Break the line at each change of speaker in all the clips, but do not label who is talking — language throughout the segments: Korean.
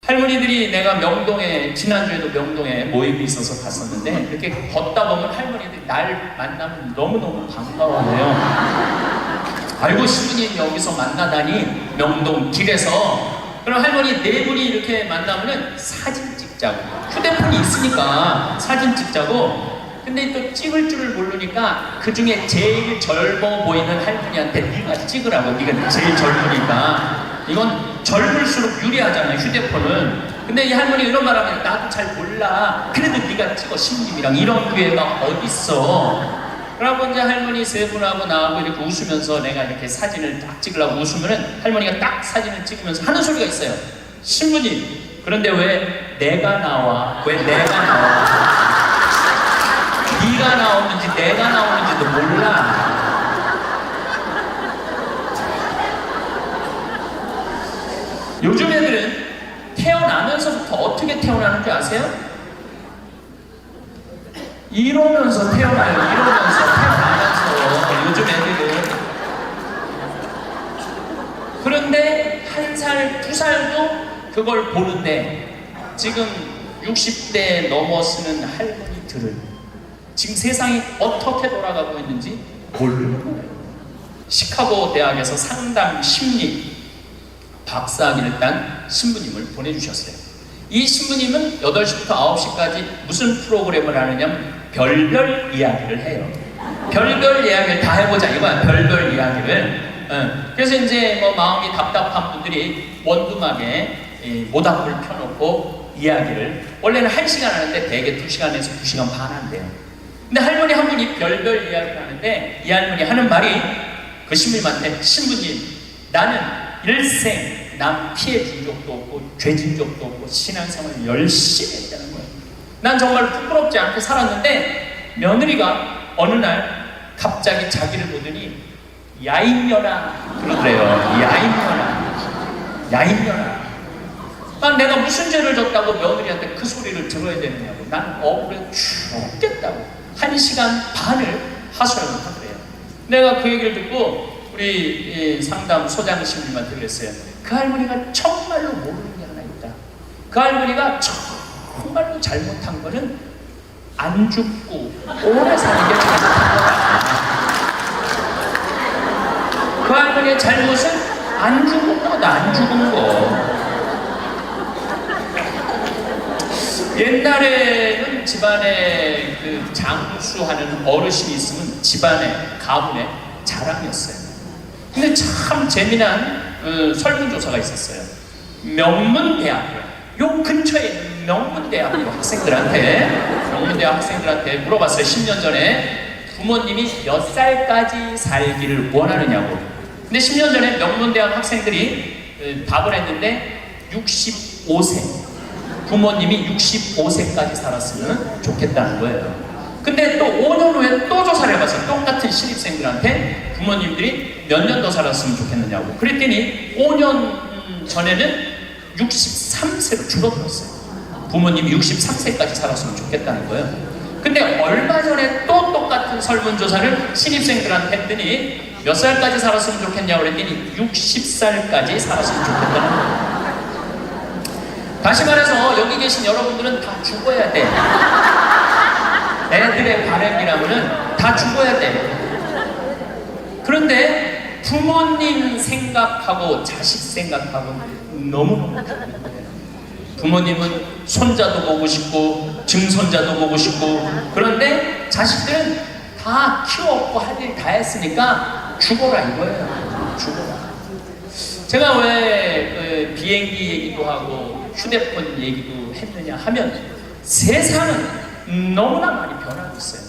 할머니들이 내가 명동에 지난주에도 명동에 모임이 있어서 갔었는데 이렇게 걷다 보면 할머니들이 날 만나면 너무너무 반가워해요. 아이고 신부님 여기서 만나다니 명동 길에서. 그럼 할머니 네 분이 이렇게 만나면은 사진 찍자고, 휴대폰이 있으니까 사진 찍자고. 근데 또 찍을 줄을 모르니까 그 중에 제일 젊어 보이는 할머니한테 네가 찍으라고, 네가 제일 젊으니까. 이건 젊을수록 유리하잖아요, 휴대폰은. 근데 이 할머니가 이런 말하면 나도 잘 몰라, 그래도 네가 찍어 신부님이랑, 이런 기회가 어딨어. 그러고 이제 할머니 세 분하고 나하고 이렇게 웃으면서 내가 이렇게 사진을 딱 찍으려고 웃으면은 할머니가 딱 사진을 찍으면서 하는 소리가 있어요. 신부님, 그런데 왜 내가 나와? 왜 내가 나와? 네가 나오는지 내가 나오는지도 몰라. 요즘 애들은 태어나면서부터 어떻게 태어나는 줄 아세요? 이러면서 태어나요. 이러면서 태어나면서 요즘 애들은. 그런데 1살, 2살도 그걸 보는데 지금 60대 넘어서는 할머니들은 지금 세상이 어떻게 돌아가고 있는지 모르는 거예요. 시카고 대학에서 상담 심리 박사학위를 딴 신부님을 보내주셨어요. 이 신부님은 8시부터 9시까지 무슨 프로그램을 하느냐면 별별 이야기를 해요. 별별 이야기를 다 해보자 이거야, 별별 이야기를. 그래서 이제 뭐 마음이 답답한 분들이 원두막에 모닥불 펴놓고 이야기를, 원래는 1시간 하는데 대개 2시간에서 2시간 반 한대요. 근데 할머니 한 분이 별별 이야기를 하는데 이 할머니 하는 말이 그 신부님한테, 신부님, 나는 일생 남 피해 준 적도 없고 죄 진 적도 없고 신앙생활을 열심히 했다는 거예요. 난 정말 부끄럽지 않게 살았는데 며느리가 어느 날 갑자기 자기를 보더니 야인년아 그러더래요. 야인년아. 난 내가 무슨 죄를 졌다고 며느리한테 그 소리를 들어야 되느냐고. 난 억울해 죽겠다고 1시간 반을 하소연을 하더래요. 내가 그 얘기를 듣고 우리 상담 소장님한테 그랬어요. 그 할머니가 정말로 모르는 게 하나 있다. 그 할머니가 정말로 잘못한 거는 안 죽고 오래 사는 게 잘못한 거다. 그 할머니의 잘못은 안 죽은 거다. 안 죽은 거. 옛날에는 집안에 그 장수하는 어르신이 있으면 집안에 가문의 자랑이었어요. 근데 참 재미난 설문조사가 있었어요. 명문대학교, 요 근처에 있는 명문대학교 학생들한테 물어봤어요. 10년 전에 부모님이 몇 살까지 살기를 원하느냐고. 근데 10년 전에 명문대학 학생들이 답을 했는데 65세, 부모님이 65세까지 살았으면 좋겠다는 거예요. 근데 또 5년 후에 또 조사를 해봤어요. 똑같은 신입생들한테 부모님들이 몇 년 더 살았으면 좋겠느냐고. 그랬더니 5년 전에는 63세로 줄어들었어요. 부모님이 63세까지 살았으면 좋겠다는 거예요. 근데 얼마 전에 또 똑같은 설문조사를 신입생들한테 했더니 몇 살까지 살았으면 좋겠냐고 그랬더니 60살까지 살았으면 좋겠다는 거예요. 다시 말해서 여기 계신 여러분들은 다 죽어야 돼. 애들의 바람이라면은 다 죽어야 돼. 그런데 부모님 생각하고 자식 생각하고 너무너무 다른 거예요. 부모님은 손자도 보고 싶고 증손자도 보고 싶고, 그런데 자식들은 다 키웠고 할 일 다 했으니까 죽어라 이거예요. 죽어라. 제가 왜 비행기 얘기도 하고 휴대폰 얘기도 했느냐 하면 세상은 너무나 많이 변하고 있어요.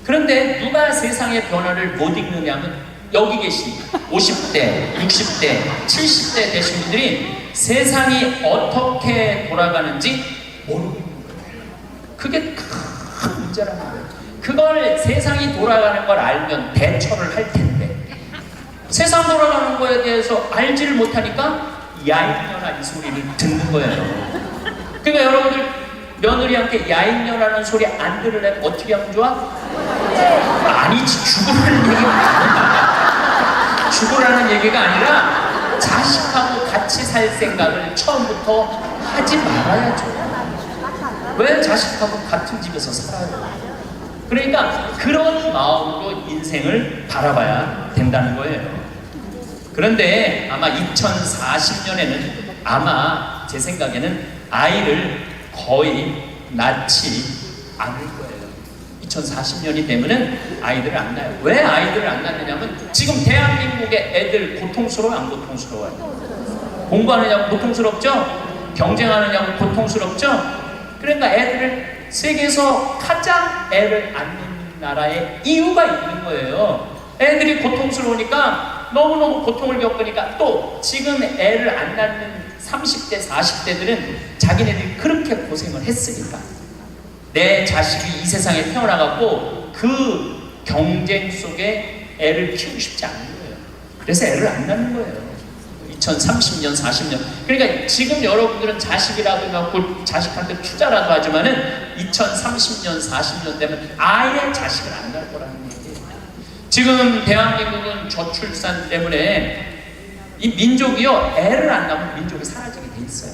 그런데 누가 세상의 변화를 못 읽느냐면 여기 계신 50대, 60대, 70대 되신 분들이 세상이 어떻게 돌아가는지 모르고 있는 거예요. 그게 큰 문제라는 거예요. 그걸 세상이 돌아가는 걸 알면 대처를 할 텐데 세상 돌아가는 거에 대해서 알지를 못하니까 야인년아 이 소리를 듣는 거예요. 그러니까 여러분들 며느리한테 야인년하는 소리 안 들으려면 어떻게 하면 좋아? 아니지, 죽으라는 얘기가 아니야. 죽으라는 얘기가 아니라 자식하고 같이 살 생각을 처음부터 하지 말아야죠. 왜 자식하고 같은 집에서 살아요? 그러니까 그런 마음으로 인생을 바라봐야 된다는 거예요. 그런데 아마 2040년에는 아마 제 생각에는 아이를 거의 낳지 않을 거예요. 2040년이 되면은 아이들을 안 낳아요. 왜 아이들을 안 낳느냐면 지금 대한민국의 애들 고통스러워요, 안 고통스러워요? 공부하느냐고 고통스럽죠? 경쟁하느냐고 고통스럽죠? 그러니까 애들을 세계에서 가장 애를 안 낳는 나라에 이유가 있는 거예요. 애들이 고통스러우니까 너무너무 고통을 겪으니까 또 지금 애를 안 낳는 30대, 40대들은 자기네들이 그렇게 고생을 했으니까 내 자식이 이 세상에 태어나갖고 그 경쟁 속에 애를 키우고 싶지 않은 거예요. 그래서 애를 안 낳는 거예요. 2030년, 40년. 그러니까 지금 여러분들은 자식이라도 갖고 자식한테 투자라도 하지만은 2030년, 40년 되면 아예 자식을 안 낳을 거라는 얘기예요. 지금 대한민국은 저출산 때문에 이 민족이요, 애를 안 낳으면 민족이 사라지게 돼 있어요.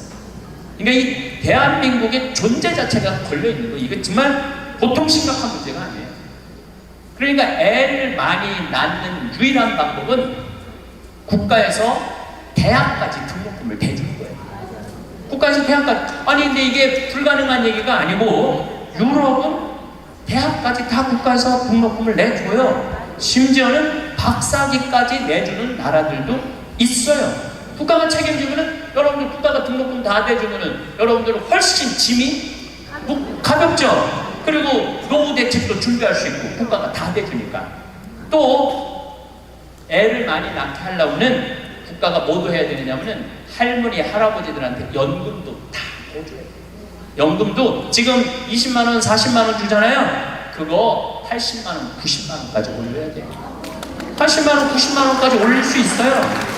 그러니까 이 대한민국의 존재 자체가 걸려있는 거예요. 이거 정말 보통 심각한 문제가 아니에요. 그러니까 애를 많이 낳는 유일한 방법은 국가에서 대학까지 등록금을 대주는 거예요. 국가에서 대학까지. 아니 근데 이게 불가능한 얘기가 아니고 유럽은 대학까지 다 국가에서 등록금을 내줘요. 심지어는 박사학위까지 내주는 나라들도 있어요. 국가가 책임지면은 여러분들 국가가 등록금 다 대주면은 여러분들은 훨씬 짐이 가볍죠. 그리고 노후 대책도 준비할 수 있고 국가가 다 대주니까. 또 애를 많이 낳게 하려면은 국가가 뭐도 해야 되느냐면은 할머니, 할아버지들한테 연금도 다 보줘야 돼요. 연금도 지금 20만원, 40만원 주잖아요. 그거 80만원, 90만원까지 올려야 돼요. 80만원, 90만원까지 올릴 수 있어요.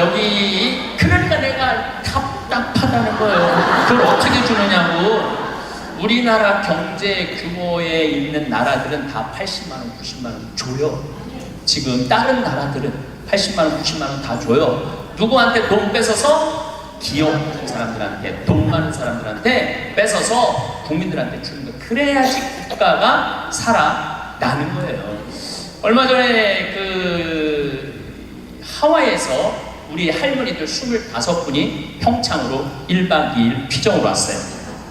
여기 그러니까 내가 답답하다는 거예요. 그걸 어떻게 주느냐고. 우리나라 경제 규모에 있는 나라들은 다 80만원, 90만원 줘요. 지금 다른 나라들은 80만원, 90만원 다 줘요. 누구한테 돈 뺏어서? 기업 사람들한테, 돈 많은 사람들한테 뺏어서 국민들한테 주는 거예요. 그래야지 국가가 살아나는 거예요. 얼마 전에 하와이에서 우리 할머니들 25분이 평창으로 1박 2일 피정으로 왔어요.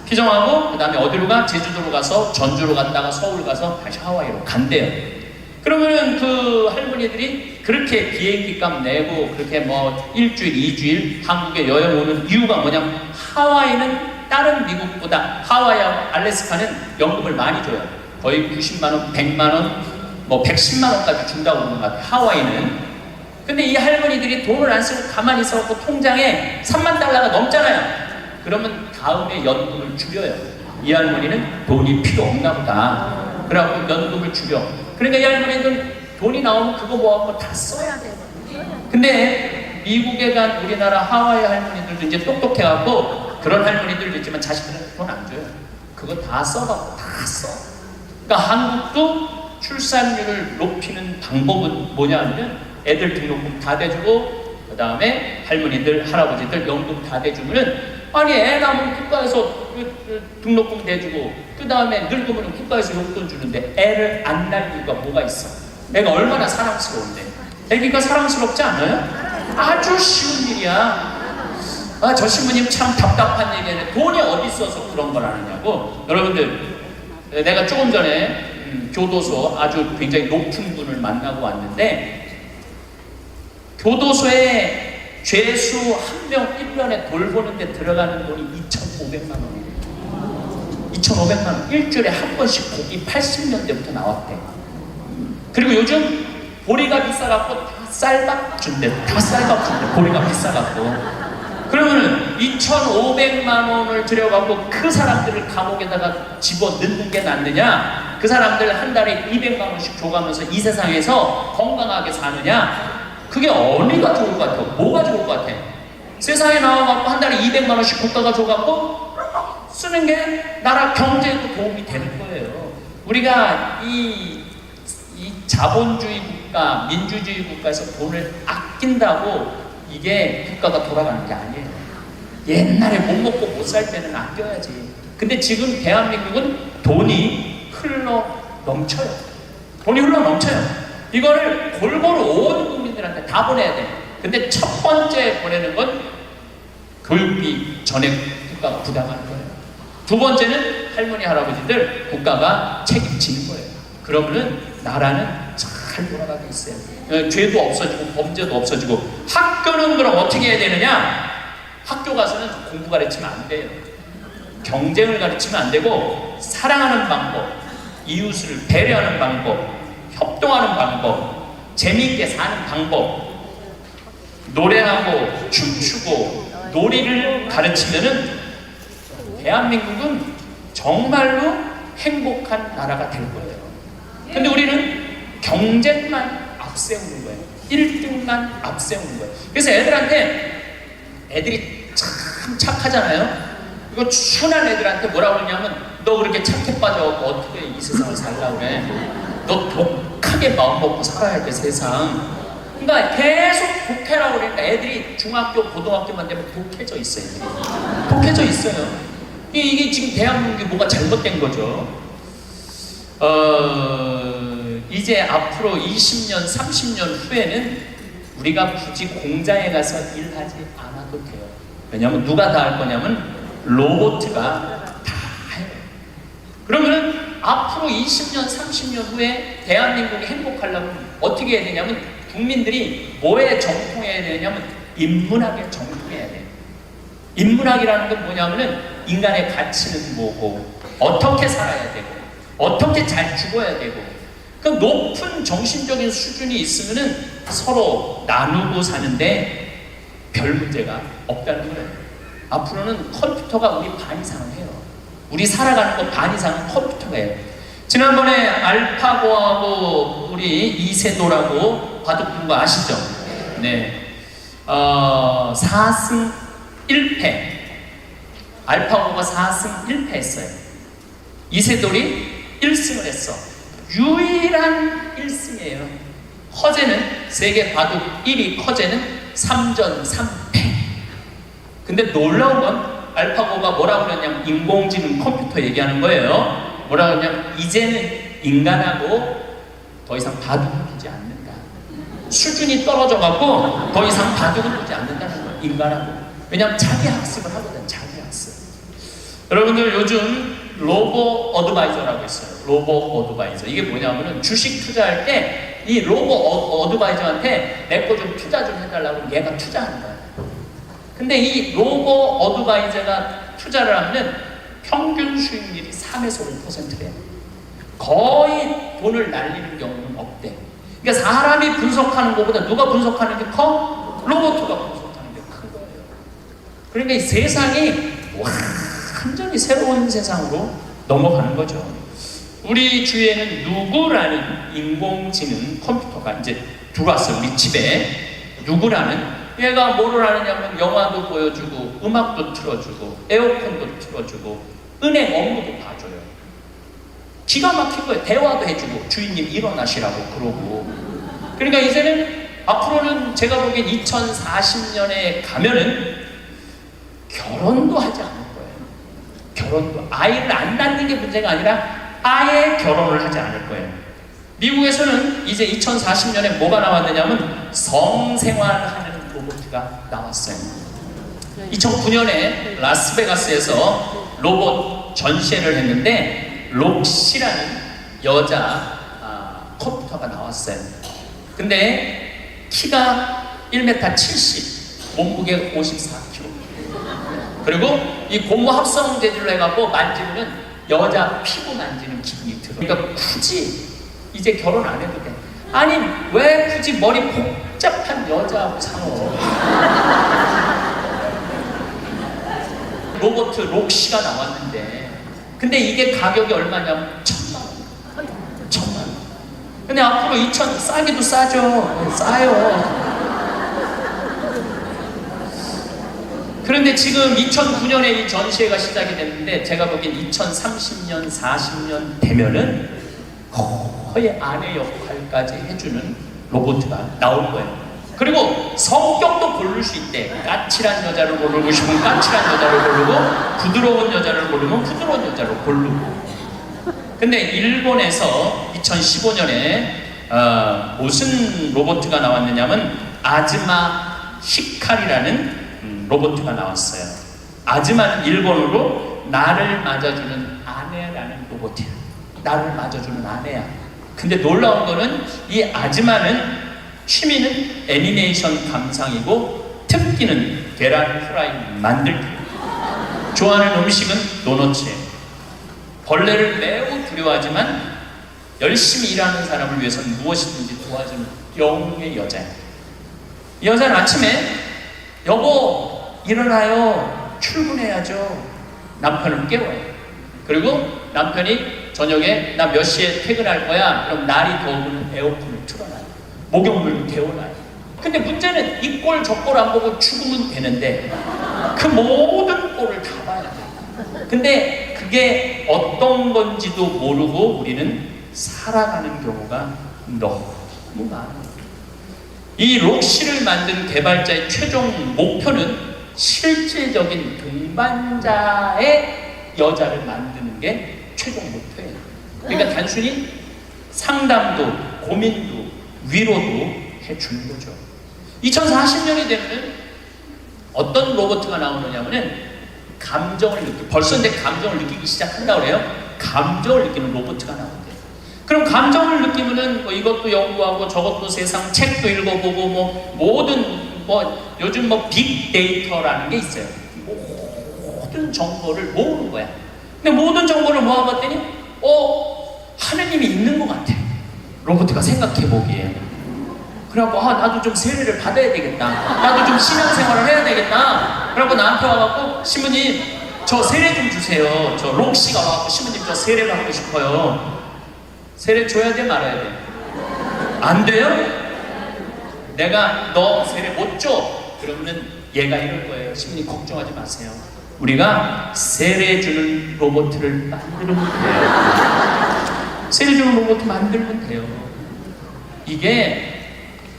피정하고 그 다음에 어디로 가? 제주도로 가서 전주로 갔다가 서울 가서 다시 하와이로 간대요. 그러면은 그 할머니들이 그렇게 비행기 값 내고 그렇게 뭐 일주일, 2주일 한국에 여행 오는 이유가 뭐냐면 하와이는 다른 미국보다 하와이하고 알래스카는 연금을 많이 줘요. 거의 90만원, 100만원, 뭐 110만원까지 준다고 그러는 것 같아요. 하와이는. 근데 이 할머니들이 돈을 안 쓰고 가만히 있어갖고 통장에 3만 달러가 넘잖아요. 그러면 다음에 연금을 줄여요. 이 할머니는 돈이 필요 없나 보다. 그래갖고 연금을 줄여. 그러니까 이 할머니는 돈이 나오면 그거 모아갖고 다 써야 돼. 근데 미국에 간 우리나라 하와이 할머니들도 이제 똑똑해갖고 그런 할머니들도 있지만 자식들은 돈 안 줘요. 그거 다 써갖고 다 써. 그러니까 한국도 출산율을 높이는 방법은 뭐냐면 애들 등록금 다 대주고 그 다음에 할머니들, 할아버지들 연금 다 대주면은 아니 애 낳으면 국가에서 등록금 대주고 그 다음에 늙으면 국가에서 용돈 주는데 애를 안 낳을 이유가 뭐가 있어? 애가 얼마나 사랑스러운데. 애기가 사랑스럽지 않아요? 아주 쉬운 일이야. 저 신부님 참 답답한 얘기네. 돈이 어디 있어서 그런 걸 하느냐고. 여러분들 내가 조금 전에 교도소 아주 굉장히 높은 분을 만나고 왔는데 교도소에 죄수 한 명 1년에 돌보는데 들어가는 돈이 2,500만 원이에요. 2,500만 원. 일주일에 한 번씩 고기 80년대부터 나왔대. 그리고 요즘 보리가 비싸갖고 다 쌀밥 준대. 다 쌀밥 준대. 보리가 비싸갖고. 그러면은 2,500만 원을 들여갖고 그 사람들을 감옥에다가 집어 넣는 게 낫느냐? 그 사람들 한 달에 200만 원씩 줘가면서 이 세상에서 건강하게 사느냐? 그게 어디가 좋을 것 같아? 뭐가 좋을 것 같아? 세상에 나와갖고 한 달에 200만 원씩 국가가 줘갖고 쓰는 게 나라 경제에도 도움이 되는 거예요. 우리가 이 자본주의 국가, 민주주의 국가에서 돈을 아낀다고 이게 국가가 돌아가는 게 아니에요. 옛날에 못 먹고 못 살 때는 아껴야지. 근데 지금 대한민국은 돈이 흘러 넘쳐요. 돈이 흘러 넘쳐요. 이거를 골고루 온 국민들한테 다 보내야 돼. 근데 첫 번째 보내는 건 교육비 전액 국가가 부담하는 거예요. 두 번째는 할머니 할아버지들 국가가 책임지는 거예요. 그러면은 나라는 잘 돌아가게 있어요. 죄도 없어지고 범죄도 없어지고. 학교는 그럼 어떻게 해야 되느냐? 학교 가서는 공부 가르치면 안 돼요. 경쟁을 가르치면 안 되고 사랑하는 방법, 이웃을 배려하는 방법, 협동하는 방법, 재미있게 사는 방법, 노래하고 춤추고 놀이를 가르치면은 대한민국은 정말로 행복한 나라가 될 거예요. 근데 우리는 경쟁만 앞세우는 거예요. 1등만 앞세우는 거예요. 그래서 애들이 참 착하잖아요. 이거 순한 애들한테 뭐라고 그러냐면 너 그렇게 착해 빠져갖고 어떻게 이 세상을 살라고 그래. 너 독하게 마음 먹고 살아야 돼 세상. 그러니까 계속 독해라고 그러니까 애들이 중학교 고등학교만 되면 독해져 있어요. 독해져 있어요. 이게 지금 대한민국이 뭐가 잘못된 거죠. 이제 앞으로 20년 30년 후에는 우리가 굳이 공장에 가서 일하지 않아도 돼요. 왜냐하면 누가 다 할 거냐면 로봇가 다 해요. 그러면은 앞으로 20년, 30년 후에 대한민국이 행복하려면 어떻게 해야 되냐면 국민들이 뭐에 정통해야 되냐면 인문학에 정통해야 돼요. 인문학이라는 건 뭐냐면은 인간의 가치는 뭐고 어떻게 살아야 되고 어떻게 잘 죽어야 되고 그 높은 정신적인 수준이 있으면은 서로 나누고 사는데 별 문제가 없다는 거예요. 앞으로는 컴퓨터가 우리 반 이상을 해요. 우리 살아가는 거 반 이상은 컴퓨터가 해요. 지난번에 알파고하고 우리 이세돌하고 바둑둔 거 아시죠? 네. 4승 1패. 알파고가 4승 1패 했어요. 이세돌이 1승을 했어. 유일한 1승이에요. 허재는 세계 바둑 1위 허재는 3전 3패. 근데 놀라운 건 알파고가 뭐라고 그러냐면 인공지능 컴퓨터 얘기하는 거예요. 뭐라고 그러냐면 이제는 인간하고 더 이상 바둑을 두지 않는다. 수준이 떨어져갖고 더 이상 바둑을 두지 않는다는 거예요. 인간하고. 왜냐면 자기 학습을 하거든. 자기 학습. 여러분들 요즘 로보 어드바이저라고 있어요. 로보 어드바이저. 이게 뭐냐면은 주식 투자할 때 이 로보 어드바이저한테 내 거 좀 투자 좀 해달라고 얘가 투자하는 거예요. 근데 이 로보 어드바이저가 투자를 하면 평균 수익률이 3에서 5%래요. 거의 돈을 날리는 경우는 없대. 그러니까 사람이 분석하는 것보다 누가 분석하는 게 커? 로봇가 분석하는 게 큰 거예요. 그러니까 이 세상이 완전히 새로운 세상으로 넘어가는 거죠. 우리 주위에는 누구라는 인공지능 컴퓨터가 이제 들어왔어요. 우리 집에 누구라는 얘가 뭐를 하느냐면 영화도 보여주고 음악도 틀어주고 에어컨도 틀어주고 은행 업무도 봐줘요. 기가 막힌 거예요. 대화도 해주고 주인님 일어나시라고 그러고. 그러니까 이제는 앞으로는 제가 보기엔 2040년에 가면은 결혼도 하지 않을 거예요. 결혼도 아이를 안 낳는 게 문제가 아니라 아예 결혼을 하지 않을 거예요. 미국에서는 이제 2040년에 뭐가 나왔느냐면 성생활하는 로봇가 나왔어요. 2009년에 라스베가스에서 로봇 전시회를 했는데 록시라는 여자 컴퓨터가 나왔어요. 근데 키가 1m 70, 몸무게 54kg. 그리고 이 고무 합성 재질로 해갖고 만지면 여자 피부 만지는 기분이 들어. 그러니까 굳이 이제 결혼 안 해도 돼. 아니 왜 굳이 머리 복잡한 여자하고 살아? 로봇 록시가 나왔는데 근데 이게 가격이 얼마냐면 1,000만 원. 1,000만 원. 근데 앞으로 2,000 싸기도 싸죠. 싸요. 그런데 지금 2009년에 이 전시회가 시작이 됐는데 제가 보기엔 2030년, 40년 되면은 거의 아내 역할까지 해주는 로봇가 나올 거예요. 그리고 성격도 고를 수 있대. 까칠한 여자를 고르고 싶으면 까칠한 여자를 고르고, 부드러운 여자를 고르면 부드러운 여자를 고르고. 근데 일본에서 2015년에 무슨 로봇가 나왔느냐면 아즈마 히카리라는 로봇가 나왔어요. 아즈마는 일본어로 나를 맞아주는 아내라는 로봇이야. 나를 맞아주는 아내야. 근데 놀라운 거는 이 아즈마는 취미는 애니메이션 감상이고 특기는 계란 프라이 만들기. 좋아하는 음식은 도너츠예요. 벌레를 매우 두려워하지만 열심히 일하는 사람을 위해서는 무엇이든지 도와주는 영웅의 여자예요. 이 여자는 아침에 여보 일어나요. 출근해야죠. 남편을 깨워요. 그리고 남편이 저녁에 나 몇 시에 퇴근할 거야. 그럼 날이 더우면 에어컨을 틀어놔요. 목욕물도 데워놔요. 근데 문제는 이 꼴 저 꼴 안 보고 죽으면 되는데 그 모든 꼴을 다 봐야 돼. 근데 그게 어떤 건지도 모르고 우리는 살아가는 경우가 너무 많아요. 이 록시를 만든 개발자의 최종 목표는 실질적인 동반자의 여자를 만드는 게 최종 목표예요. 그러니까 단순히 상담도 고민도 위로도 해주는 거죠. 2040년이 되면 어떤 로봇가 나오느냐면은 감정을 벌써 근데 감정을 느끼기 시작한다고 그래요. 감정을 느끼는 로봇가 나온대요. 그럼 감정을 느끼면은 뭐 이것도 연구하고 저것도 세상 책도 읽어보고 뭐 모든 뭐 요즘 뭐 빅데이터라는 게 있어요. 모든 정보를 모으는 거야. 근데 모든 정보를 모아봤더니 하느님이 있는 것 같아. 로봇가 생각해 보기에. 그래갖고 나도 좀 세례를 받아야 되겠다. 나도 좀 신앙생활을 해야 되겠다. 그래갖고 나한테 와갖고 신부님 저 세례 좀 주세요. 저 록시가 와갖고 신부님 저 세례 받고 싶어요. 세례 줘야 돼 말아야 돼? 안 돼요? 내가 너 세례 못 줘. 그러면은 얘가 이럴 거예요. 신부님 걱정하지 마세요. 우리가 세례 주는 로봇을 만들면 돼요. 세례 주는 로봇 만들면 돼요. 이게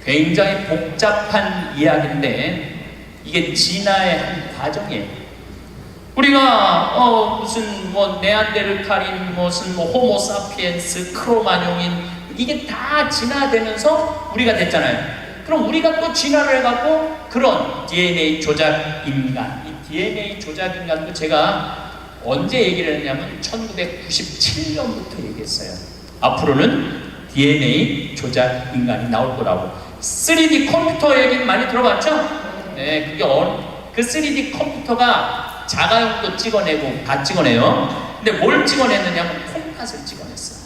굉장히 복잡한 이야기인데 이게 진화의 한 과정이에요. 우리가 무슨 뭐 네안데르탈인 무슨 뭐 호모사피엔스 크로마뇽인 이게 다 진화되면서 우리가 됐잖아요. 그럼 우리가 또 진화를 해갖고 그런 DNA 조작 인간, 이 DNA 조작 인간도 제가 언제 얘기를 했냐면 1997년부터 얘기했어요. 앞으로는 DNA 조작 인간이 나올 거라고. 3D 컴퓨터 얘기는 많이 들어봤죠? 네, 그게 그 3D 컴퓨터가 자가용도 찍어내고 다 찍어내요. 근데 뭘 찍어냈느냐면 콩팥을 찍어냈어요.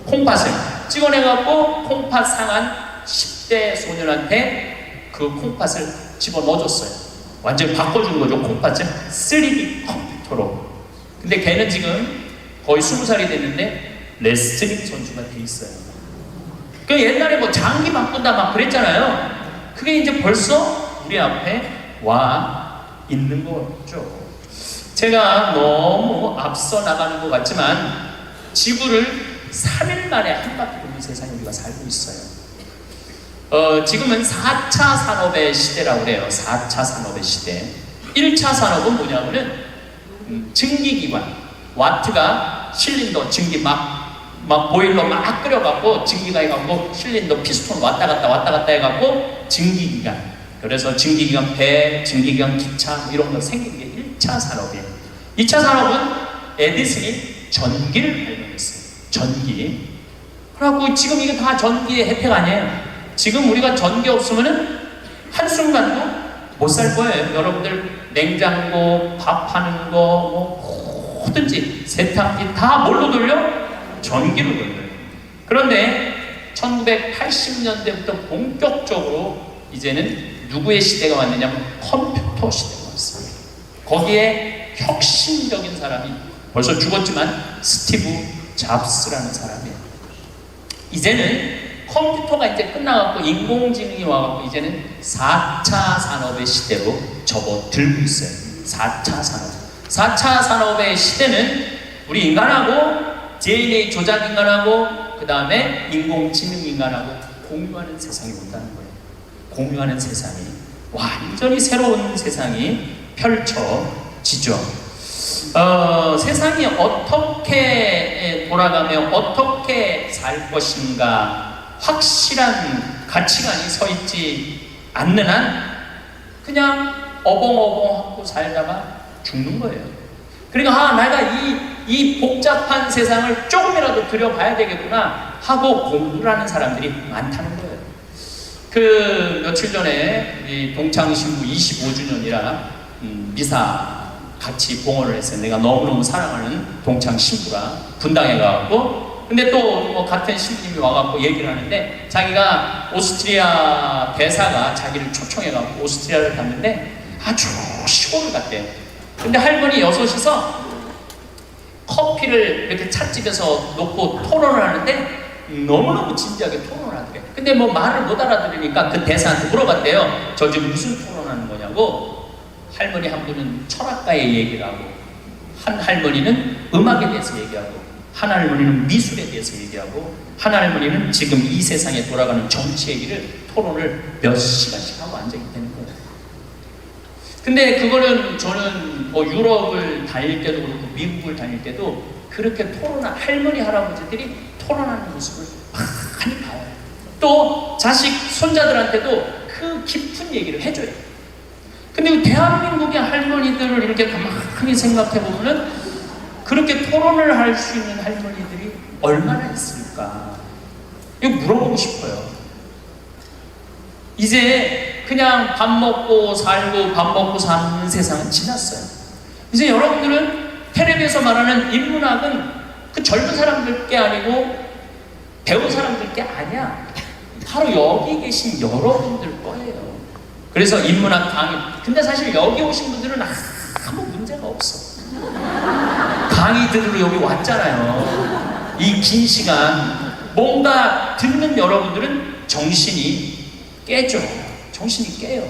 콩팥을 찍어내갖고 콩팥 상한 10대 소년한테 그 콩팥을 집어넣어줬어요. 완전히 바꿔준 거죠. 콩팥을 3D 컴퓨터로. 근데 걔는 지금 거의 20살이 됐는데 레슬링 선수가 돼 있어요. 그 옛날에 뭐 장기 바꾼다 막 그랬잖아요. 그게 이제 벌써 우리 앞에 와 있는 거죠. 제가 너무 앞서 나가는 것 같지만 지구를 3일 만에 한 바퀴 도는 세상에 우리가 살고 있어요. 지금은 4차 산업의 시대라고 그래요. 4차 산업의 시대. 1차 산업은 뭐냐면은 증기기관. 와트가 실린더 증기 막 보일러 막 끓여갖고 증기가 해갖고 실린더 피스톤 왔다 갔다 해갖고 증기기관. 그래서 증기기관 배, 증기기관 기차 이런 거 생긴 게 1차 산업이에요. 2차 산업은 에디슨이 전기를 발명했어요. 전기. 그래갖고 지금 이게 다 전기의 혜택 아니에요. 지금 우리가 전기 없으면은 한순간도 못 살 거예요. 여러분들 냉장고, 밥하는 거, 뭐 뭐든지 세탁기 다 뭘로 돌려? 전기로 돌려요. 그런데 1980년대부터 본격적으로 이제는 누구의 시대가 왔느냐면 컴퓨터 시대가 왔어요. 거기에 혁신적인 사람이 벌써 죽었지만 스티브 잡스라는 사람이에요. 이제는 컴퓨터가 이제 끝나갖고 인공지능이 와갖고 이제는 4차 산업의 시대로 접어들고 있어요. 4차 산업. 4차 산업의 시대는 우리 인간하고 DNA 조작 인간하고 그 다음에 인공지능 인간하고 공유하는 세상이 온다는 거예요. 공유하는 세상이, 완전히 새로운 세상이 펼쳐지죠. 세상이 어떻게 돌아가며 어떻게 살 것인가 확실한 가치관이 서 있지 않는 한 그냥 어벙어벙하고 살다가 죽는 거예요. 그러니까 내가 이 복잡한 세상을 조금이라도 들여봐야 되겠구나 하고 공부를 하는 사람들이 많다는 거예요. 그 며칠 전에 이 동창신부 25주년이라 미사 같이 봉헌을 했어요. 내가 너무너무 사랑하는 동창신부라 분당에 가갖고, 근데 또 뭐 같은 신부님이 와갖고 얘기를 하는데, 자기가 오스트리아 대사가 자기를 초청해갖고 오스트리아를 갔는데 아주 시골을 갔대요. 근데 할머니 6이서 커피를 이렇게 찻집에서 놓고 토론을 하는데 너무너무 진지하게 토론을 하더래. 근데 뭐 말을 못 알아들으니까 그 대사한테 물어봤대요. 저 지금 무슨 토론하는 거냐고. 할머니 한 분은 철학가의 얘기를 하고, 한 할머니는 음악에 대해서 얘기하고, 한 할머니는 미술에 대해서 얘기하고, 한 할머니는 지금 이 세상에 돌아가는 정치 얘기를 토론을 몇 시간씩 하고 앉아있다는 거예요. 근데 그거는 저는 뭐 유럽을 다닐 때도 그렇고 미국을 다닐 때도 그렇게 토론한 할머니 할아버지들이 토론하는 모습을 많이 봐요. 또 자식 손자들한테도 그 깊은 얘기를 해줘요. 근데 대한민국의 할머니들을 이렇게 가만히 생각해 보면은 그렇게 토론을 할 수 있는 할머니들이 얼마나 있을까? 이거 물어보고 싶어요. 이제 그냥 밥 먹고 살고 밥 먹고 사는 세상은 지났어요. 이제 여러분들은 텔레비에서 말하는 인문학은 그 젊은 사람들 게 아니고 배운 사람들 게 아니야. 바로 여기 계신 여러분들 거예요. 그래서 인문학 강의, 근데 사실 여기 오신 분들은 아무 문제가 없어. 강의 들으러 여기 왔잖아요. 이 긴 시간 뭔가 듣는 여러분들은 정신이 깨져. 정신이 깨요.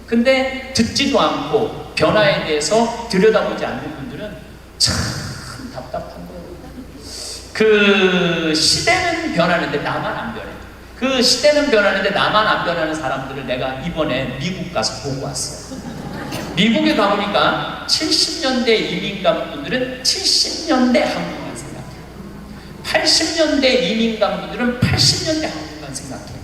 근데 듣지도 않고 변화에 대해서 들여다보지 않는 분들은 참 답답한 거예요. 그 시대는 변하는데 나만 안 변해. 그 시대는 변하는데 나만 안 변하는 사람들을 내가 이번에 미국 가서 보고 왔어요. 미국에 가보니까 70년대 이민간 분들은 70년대 한국만 생각해요. 80년대 이민간 분들은 80년대 한국만 생각해요.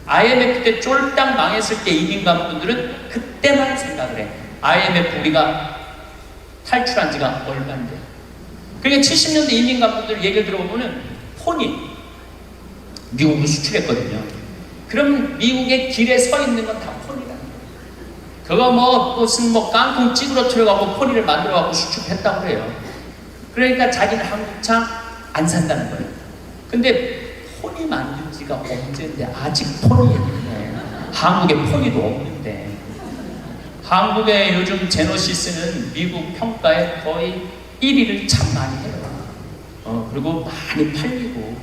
IMF 때 쫄딱 망했을 때 이민간 분들은 그때만 생각을 해. IMF 우리가 탈출한 지가 얼마인데. 그러니까 70년대 이민간 분들 얘기를 들어보면은 폰이 미국으로 수출했거든요. 그럼 미국의 길에 서 있는 건 다 폰이라는 거예요. 그거 무슨 깡통 찌그러뜨려갖고 폰이를 만들어갖고 수출했다고 그래요. 그러니까 자기는 한국차 안 산다는 거예요. 근데 폰이 만든 지가 언제인데 아직 폰이 있네. 한국에 폰이도 없는데. 한국의 요즘 제노시스는 미국 평가에 거의 1위를 참 많이 해요. 그리고 많이 팔리고.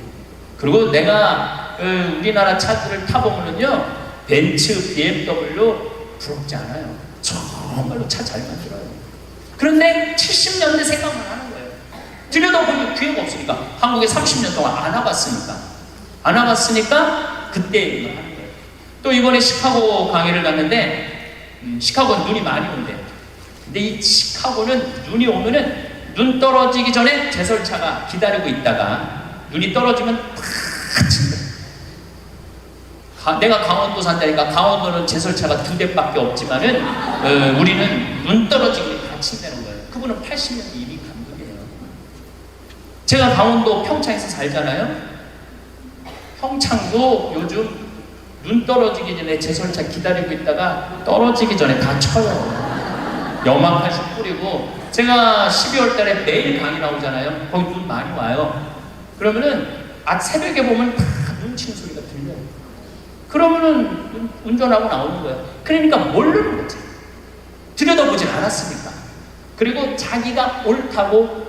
그리고 내가 우리나라 차들을 타보면요, 벤츠, BMW 부럽지 않아요. 정말로 차 잘 만들어요. 그런데 70년대 생각만 하는 거예요. 들여다보면 기회가 없으니까. 한국에 30년 동안 안 와봤으니까 그때 이거 하는 거예요. 또 이번에 시카고 강의를 갔는데 시카고는 눈이 많이 온대요. 근데 이 시카고는 눈이 오면은 눈 떨어지기 전에 제설차가 기다리고 있다가 눈이 떨어지면 팍 친다. 내가 강원도 산다니까. 강원도는 제설차가 2대밖에 없지만은 우리는 눈 떨어지기 다 친다는 거예요. 그분은 80년대 이미 감독이에요. 제가 강원도 평창에서 살잖아요. 평창도 요즘 눈 떨어지기 전에 제설차 기다리고 있다가 떨어지기 전에 다 쳐요. 염화칼슘 뿌리고. 제가 12월 달에 매일 강의 나오잖아요. 거기 눈 많이 와요. 그러면은 새벽에 보면 다 눈 치는 소리가 들려요. 그러면은 운전하고 나오는 거예요. 그러니까 모르는 거지. 들여다보진 않았으니까. 그리고 자기가 옳다고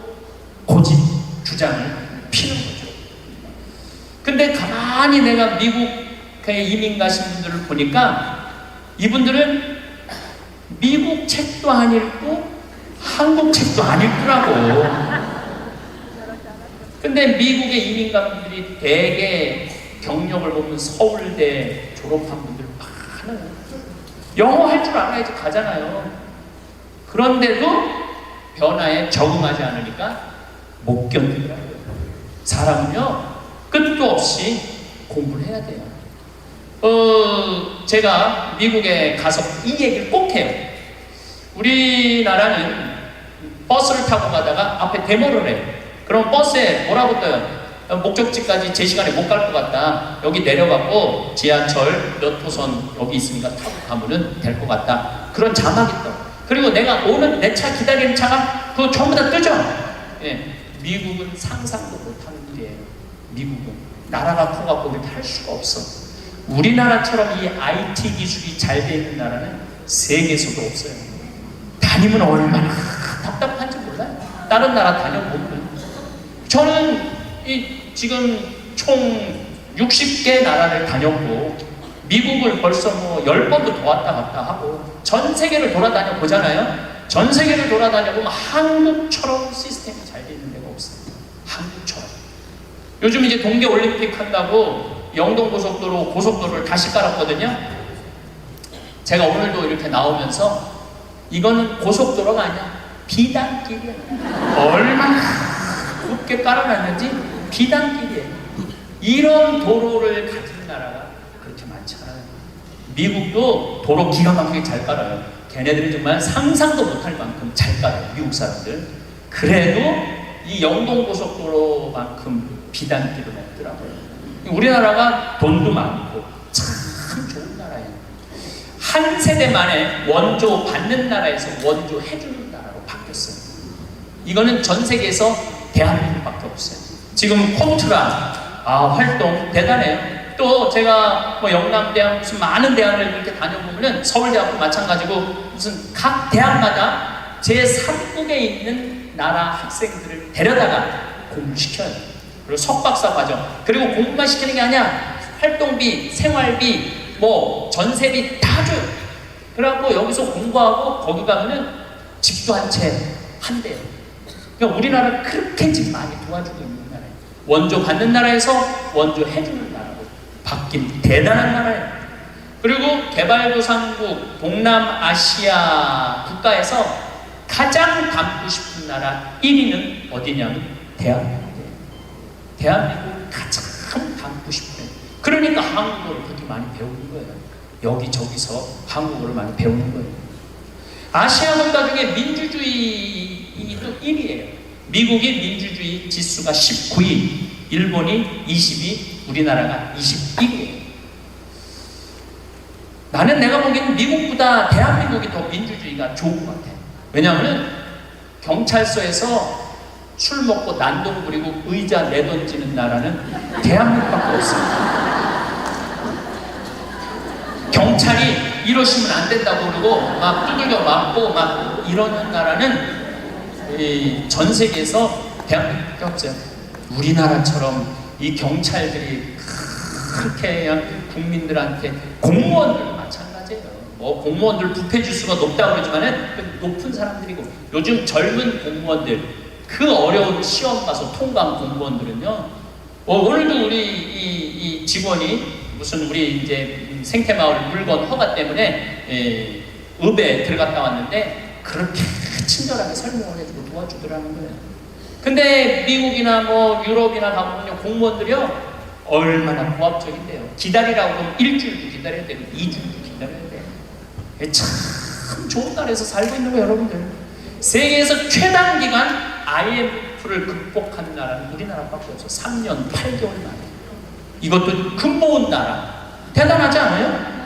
고집 주장을 피는 거죠. 근데 가만히 내가 미국에 이민 가신 분들을 보니까 이분들은 미국 책도 안 읽고 한국 책도 안 읽더라고. 근데 미국의 이민간분들이 대개 경력을 보면 서울대 졸업한 분들 않아요. 영어 할 줄 알아야지 가잖아요. 그런데도 변화에 적응하지 않으니까 못 견디더라고요. 사람은요, 끝도 없이 공부를 해야 돼요. 제가 미국에 가서 이 얘기를 꼭 해요. 우리나라는 버스를 타고 가다가 앞에 데모를 해요. 그럼 버스에 뭐라고 떠요? 목적지까지 제 시간에 못 갈 것 같다. 여기 내려가고 지하철 몇 호선 여기 있으니까 타고 가면은 될 것 같다. 그런 자막이 떠. 그리고 내가 오는 내 차 기다리는 차가 그거 전부 다 뜨죠? 예. 미국은 상상도 못하는 일이에요. 미국은. 나라가 커갖고 이렇게 할 수가 없어. 우리나라처럼 이 IT 기술이 잘 돼 있는 나라는 세계에서도 없어요. 다니면 얼마나 답답한지 몰라요. 다른 나라 다녀보면. 저는 지금 총 60개 나라를 다녔고, 미국을 벌써 뭐 10번도 더 왔다 갔다 하고, 전 세계를 돌아다녀 보잖아요. 전 세계를 돌아다녀 보면 한국처럼 시스템이 잘 돼 있는 데가 없어요. 한국처럼. 요즘 이제 동계올림픽 한다고 영동고속도로, 고속도로를 다시 깔았거든요. 제가 오늘도 이렇게 나오면서 이거는 고속도로가 아니야. 비단길이야. 얼마나 굽게 깔아놨는지 비단길이에요. 이런 도로를 가진 나라가 그렇게 많지 않아요. 미국도 도로 기가 막히게 잘 깔아요. 걔네들이 정말 상상도 못할 만큼 잘 깔아요. 미국 사람들. 그래도 이 영동고속도로만큼 비단길은 없더라고요. 우리나라가 돈도 많고 참 좋은 나라예요. 한 세대 만에 원조 받는 나라에서 원조 해주는 나라로 바뀌었어요. 이거는 전 세계에서 대한민국밖에 없어요. 지금 콘트라 활동 대단해요. 또 제가 뭐 영남대학 무슨 많은 대학을 이렇게 다녀보면은 서울대학도 마찬가지고 무슨 각 대학마다 제3국에 있는 나라 학생들을 데려다가 공부시켜요. 그리고 석박사 과정. 그리고 공부만 시키는 게 아니야. 활동비, 생활비, 뭐 전세비 다 줘요. 그래갖고 여기서 공부하고 거기 가면은 집도 한 채 한대요. 그러니까 우리나라 그렇게 지금 많이 도와주고 있는 나라예요. 원조 받는 나라에서 원조 해주는 나라로 바뀐 대단한 나라예요. 그리고 개발도상국 동남아시아 국가에서 가장 닮고 싶은 나라 1위는 어디냐면 대한민국이에요. 대한민국 가장 닮고 싶어요. 그러니까 한국어를 그렇게 많이 배우는 거예요. 여기저기서 한국어를 많이 배우는 거예요. 아시아 국가 중에 민주주의도 1위예요. 미국이 민주주의 지수가 19위, 일본이 20위, 우리나라가 21위예요. 나는 내가 보기에는 미국보다 대한민국이 더 민주주의가 좋은 것 같아요. 왜냐하면 경찰서에서 술 먹고 난동 부리고 의자 내던지는 나라는 대한민국밖에 없습니다. 경찰이 이러시면 안 된다고 그러고 막 두들겨 맞고 막 이러는 나라는 전 세계에서 대한민국밖에 없어요. 우리나라처럼 이 경찰들이 그렇게 그냥 국민들한테 공무원들 마찬가지예요. 뭐 공무원들 부패 지수가 높다고 그러지만은 높은 사람들이고 요즘 젊은 공무원들 그 어려운 시험 가서 통과한 공무원들은요. 오늘도 우리 이 직원이 무슨 우리 이제 생태마을 물건 허가 때문에 읍에 들어갔다 왔는데 그렇게 친절하게 설명을 해주고 도와주더라는 거예요. 근데 미국이나 뭐 유럽이나 가보면요 공무원들이요 얼마나 고압적인데요. 기다리라고 하면 일주일도 기다려야 되고 2주도 기다려야 돼요. 참 좋은 나라에서 살고 있는 거예요 여러분들. 세계에서 최단 기간 IMF를 극복한 나라는 우리나라밖에 없어. 3년 8개월 만에. 이것도 근모은 나라. 대단하지 않아요?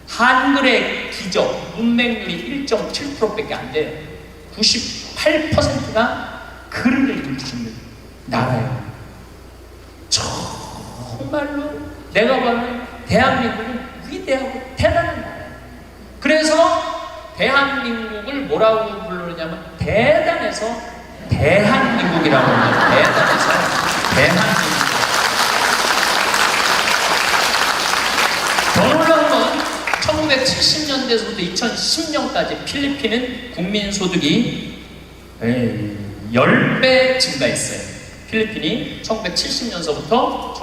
한글의 기적, 문맹률이 1.7%밖에 안 돼요. 98%가 글을 읽을 수 있는 나라예요. 정말로 내가 보는 대한민국은 위대하고 대단한 나라예요. 그래서 대한민국을 뭐라고 부르냐면 대단해서 대한민국이라고 합니다. 대단해서 대한민국. 더 놀라운 건 1970년대에서부터 2010년까지 필리핀은 국민소득이 10배 증가했어요. 필리핀이 1970년서부터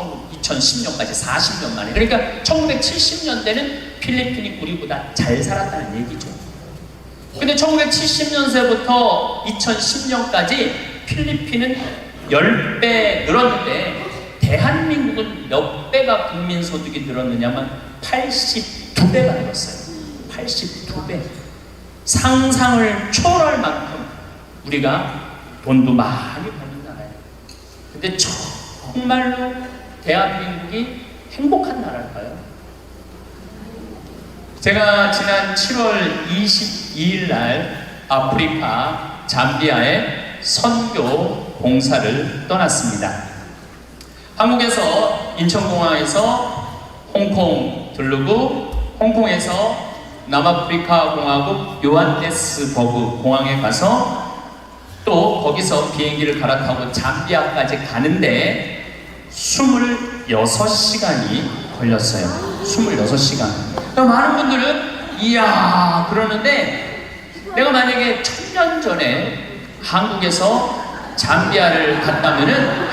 2010년까지 40년 만에. 그러니까 1970년대는 필리핀이 우리보다 잘 살았다는 얘기죠. 근데 1970년세부터 2010년까지 필리핀은 10배 늘었는데 대한민국은 몇 배가 국민소득이 늘었느냐면 82배가 늘었어요. 82배. 상상을 초월할 만큼 우리가 돈도 많이 버는 나라예요. 근데 정말로 대한민국이 행복한 나라일까요? 제가 지난 7월 22일 날 아프리카 잠비아에 선교 봉사를 떠났습니다. 한국에서 인천공항에서 홍콩 들르고 홍콩에서 남아프리카 공화국 요한네스버그 공항에 가서 또 거기서 비행기를 갈아타고 잠비아까지 가는데 26시간이 걸렸어요. 26시간. 많은 분들은 이야 그러는데 내가 만약에 1000년 전에 한국에서 잠비아를 갔다면은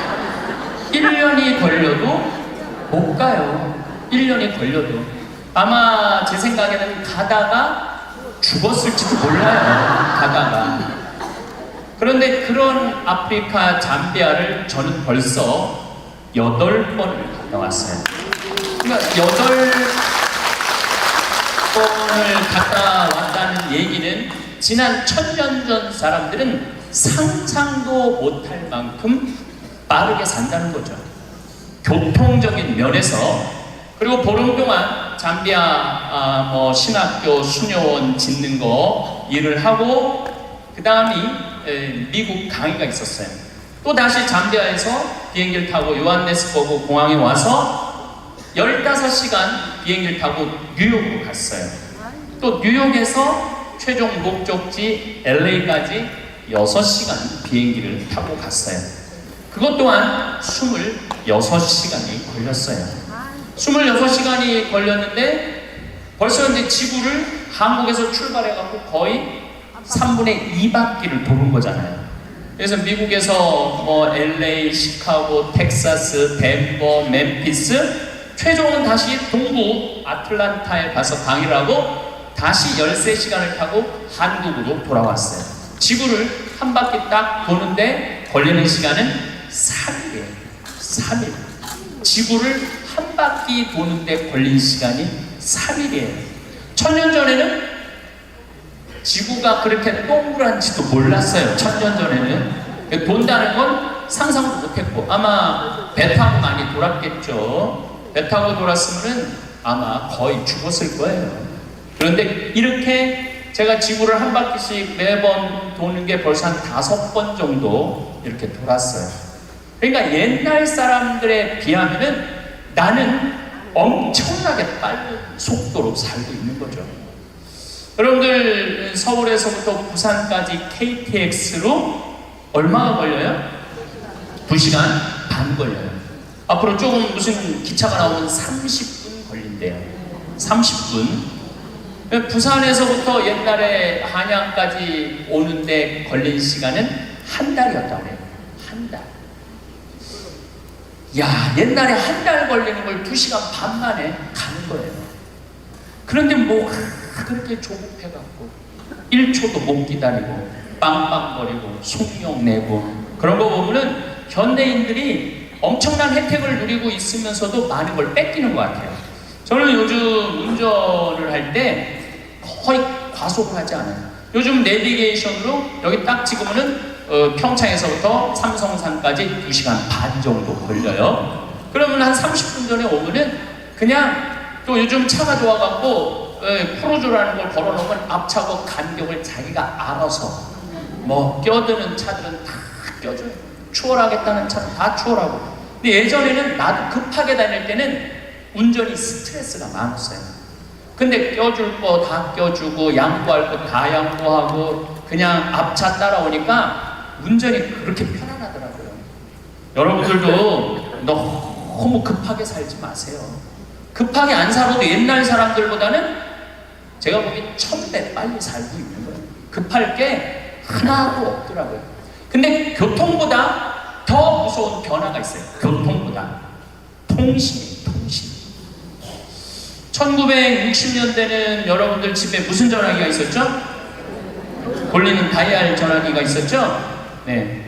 1년이 걸려도 못 가요. 1년이 걸려도. 아마 제 생각에는 가다가 죽었을지도 몰라요. 가다가. 그런데 그런 아프리카 잠비아를 저는 벌써 8번을 갔다 왔어요. 그러니까 8번을 갔다 왔다는 얘기는 지난 1000년 전 사람들은 상상도 못할 만큼 빠르게 산다는 거죠. 교통적인 면에서. 그리고 보름 동안 잠비아 신학교 수녀원 짓는 거 일을 하고 그 다음이 미국 강의가 있었어요. 또 다시 잠비아에서 비행기를 타고 요한네스버그 공항에 와서 15시간 비행기를 타고 뉴욕으로 갔어요. 또 뉴욕에서 최종 목적지 LA까지 6시간 비행기를 타고 갔어요. 그것 또한 26시간이 걸렸어요. 26시간이 걸렸는데 벌써 이제 지구를 한국에서 출발해갖고 거의 3분의 2바퀴를 도는 거잖아요. 그래서 미국에서 LA, 시카고, 텍사스, 덴버, 멤피스, 최종은 다시 동부 아틀란타에 가서 강의를 하고 다시 13시간을 타고 한국으로 돌아왔어요. 지구를 한 바퀴 딱 도는데 걸리는 시간은 3일이에요. 3일. 지구를 한 바퀴 도는데 걸린 시간이 3일이에요. 1000년 전에는 지구가 그렇게 동그란지도 몰랐어요. 1000년 전에는. 돈다는 건 상상도 못했고 아마 배 타고 많이 돌았겠죠. 배 타고 돌았으면 아마 거의 죽었을 거예요. 그런데 이렇게 제가 지구를 한 바퀴씩 매번 도는 게 벌써 한 5번 정도 이렇게 돌았어요. 그러니까 옛날 사람들에 비하면은 나는 엄청나게 빠른 속도로 살고 있는 거죠. 여러분들 서울에서부터 부산까지 KTX로 얼마가 걸려요? 2시간 반 걸려요. 앞으로 조금 무슨 기차가 나오면 30분 걸린대요. 30분. 부산에서부터 옛날에 한양까지 오는데 걸린 시간은 한 달이었다고 해요. 한 달. 야, 옛날에 한 달 걸리는 걸 2시간 반 만에 가는 거예요. 그런데 뭐 그렇게 조급해갖고 1초도 못 기다리고 빵빵거리고 속욕 내고 그런 거 보면은 현대인들이 엄청난 혜택을 누리고 있으면서도 많은 걸 뺏기는 것 같아요. 저는 요즘 운전을 할 때 거의 과속을 하지 않아요. 요즘 내비게이션으로 여기 딱 찍으면은 평창에서부터 삼성산까지 2시간 반 정도 걸려요. 그러면 한 30분 전에 오면은 그냥 또 요즘 차가 좋아갖고 프로조라는 걸 걸어놓으면 앞차고 간격을 자기가 알아서 뭐 껴드는 차들은 다 껴줘요. 추월하겠다는 차는 다 추월하고. 근데 예전에는 나도 급하게 다닐 때는 운전이 스트레스가 많았어요. 근데 껴줄 거 다 껴주고 양보할 거 다 양보하고 그냥 앞차 따라오니까 운전이 그렇게 편안하더라고요. 여러분들도 너무 급하게 살지 마세요. 급하게 안 살아도 옛날 사람들보다는 제가 보기엔 1000배 빨리 살고 있는 거예요. 급할 게 하나도 없더라고요. 근데 교통보다 더 무서운 변화가 있어요. 교통보다 통신. 1960년대는 여러분들 집에 무슨 전화기가 있었죠? 돌리는 다이얼 전화기가 있었죠? 네.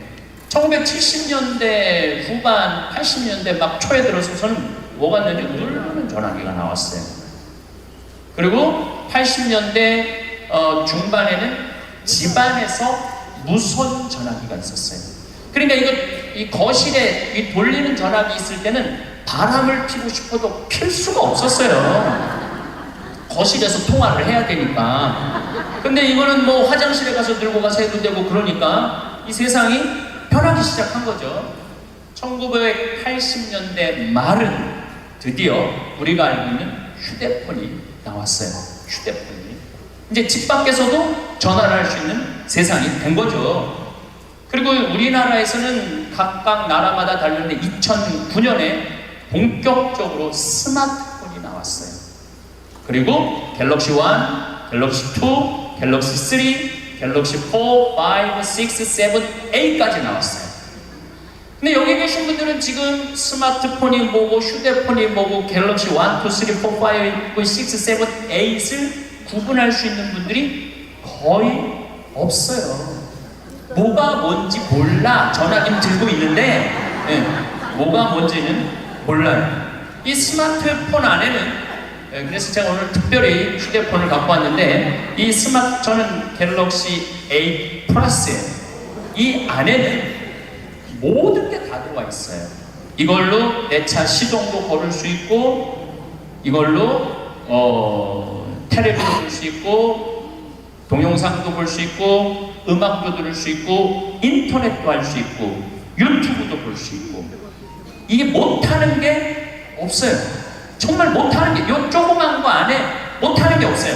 1970년대 후반, 80년대 막 초에 들어서서는 뭐가 있는지 누르는 전화기가 나왔어요. 그리고 80년대 중반에는 집안에서 무선 전화기가 있었어요. 그러니까 이 거실에 이 돌리는 전화기 있을 때는 바람을 피고 싶어도 필 수가 없었어요. 거실에서 통화를 해야 되니까. 근데 이거는 뭐 화장실에 가서 들고 가서 해도 되고 그러니까 이 세상이 변하기 시작한 거죠. 1980년대 말은 드디어 우리가 알고 있는 휴대폰이 나왔어요. 휴대폰이. 이제 집 밖에서도 전화를 할 수 있는 세상이 된 거죠. 그리고 우리나라에서는 각각 나라마다 다른데 2009년에 본격적으로 스마트폰이 나왔어요. 그리고 갤럭시 1, 갤럭시 2, 갤럭시 3, 갤럭시 4, 5, 6, 7, 8까지 나왔어요. 근데 여기 계신 분들은 지금 스마트폰이 뭐고 휴대폰이 뭐고 갤럭시 1, 2, 3, 4, 5, 6, 7, 8을 구분할 수 있는 분들이 거의 없어요. 뭐가 뭔지 몰라. 전화기는 들고 있는데 네, 뭐가 뭔지는 몰라요. 이 스마트폰 안에는 그래서 제가 오늘 특별히 휴대폰을 갖고 왔는데 저는 갤럭시 8 플러스예요. 이 안에는 모든 게 다 들어와 있어요. 이걸로 내 차 시동도 걸을 수 있고 이걸로 텔레비도 볼 수 있고 동영상도 볼 수 있고 음악도 들을 수 있고 인터넷도 할 수 있고 유튜브도 볼 수 있고 이게 못하는 게 없어요. 정말 못하는 게 요 조그만 거 안에 못하는 게 없어요.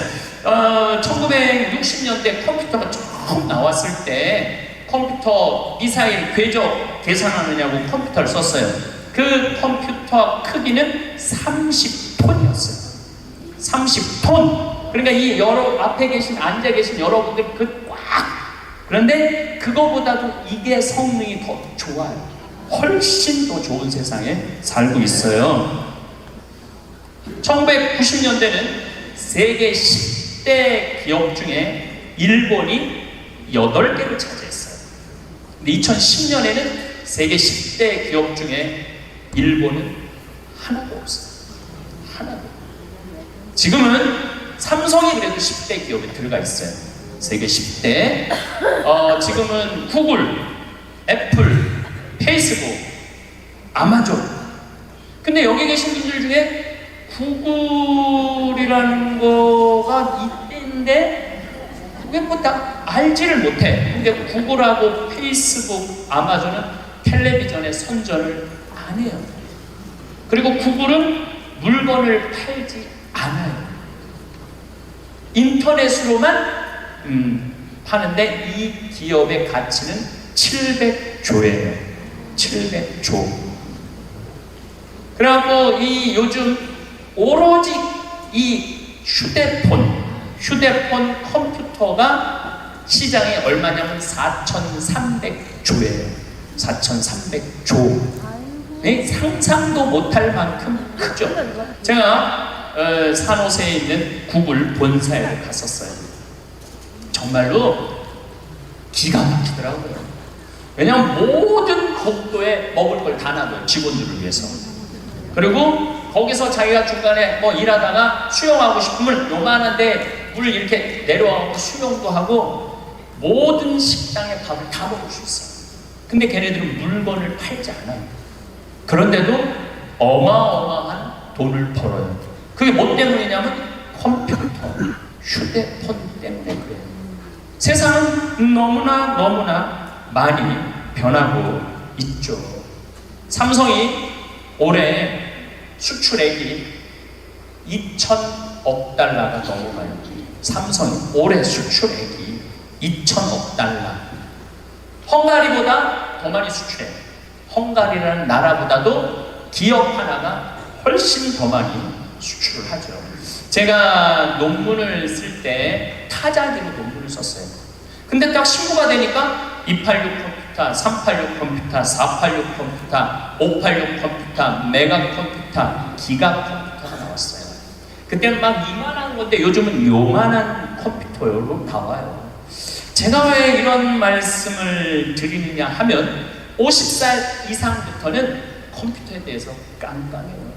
1960년대 컴퓨터가 처음 나왔을 때 컴퓨터 미사일 궤적 계산하느냐고 컴퓨터를 썼어요. 그 컴퓨터 크기는 30톤이었어요. 30톤. 그러니까 이 앞에 앉아 계신 여러분들 그런데 그거보다도 이게 성능이 더 좋아요. 훨씬 더 좋은 세상에 살고 있어요. 1990년대는 세계 10대 기업 중에 일본이 8개를 차지했어요. 근데 2010년에는 세계 10대 기업 중에 일본은 하나도 없어요. 하나도. 지금은 삼성이 그래도 10대 기업에 들어가 있어요. 세계 10대. 지금은 구글, 애플, 페이스북, 아마존. 근데 여기 계신 분들 중에 구글이라는 거가 있는데 그게 뭐 다 알지를 못해. 근데 구글하고 페이스북, 아마존은 텔레비전에 선전을 안 해요. 그리고 구글은 물건을 팔지 않아요. 인터넷으로만 파는데 이 기업의 가치는 700조예요. 700조. 그래갖고 이 요즘 오로지 이 휴대폰 컴퓨터가 시장이 얼마냐면 4,300조예요. 4,300조. 네? 상상도 못할 만큼 크죠. 제가 산호세에 있는 구글 본사에 갔었어요. 정말로 기가 막히더라고요. 왜냐하면 모든 복도에 먹을 걸 다 놔둬요. 직원들을 위해서. 그리고 거기서 자기가 중간에 뭐 일하다가 수영하고 싶으면 요만한데 물 이렇게 내려와서 수영도 하고 모든 식당의 밥을 다 먹을 수 있어요. 근데 걔네들은 물건을 팔지 않아요. 그런데도 어마어마한 돈을 벌어요. 그게 뭐 때문이냐면 컴퓨터, 휴대폰 때문에 그래요. 세상은 너무나 많이 변하고 있죠. 삼성이 올해 수출액이 2,000억 달러가 넘어가요. 삼성이 올해 수출액이 2,000억 달러. 헝가리보다 더 많이 수출해요. 헝가리라는 나라보다도 기업 하나가 훨씬 더 많이 수출을 하죠. 제가 논문을 쓸 때 타자기로 논문을 썼어요. 근데 딱 신고가 되니까 286 컴퓨터, 386 컴퓨터, 486 컴퓨터, 586 컴퓨터, 메가 컴퓨터, 기가 컴퓨터가 나왔어요. 그때는 막 이만한 건데 요즘은 요만한 컴퓨터로 다 와요. 제가 왜 이런 말씀을 드리느냐 하면 50살 이상부터는 컴퓨터에 대해서 깜깜해요.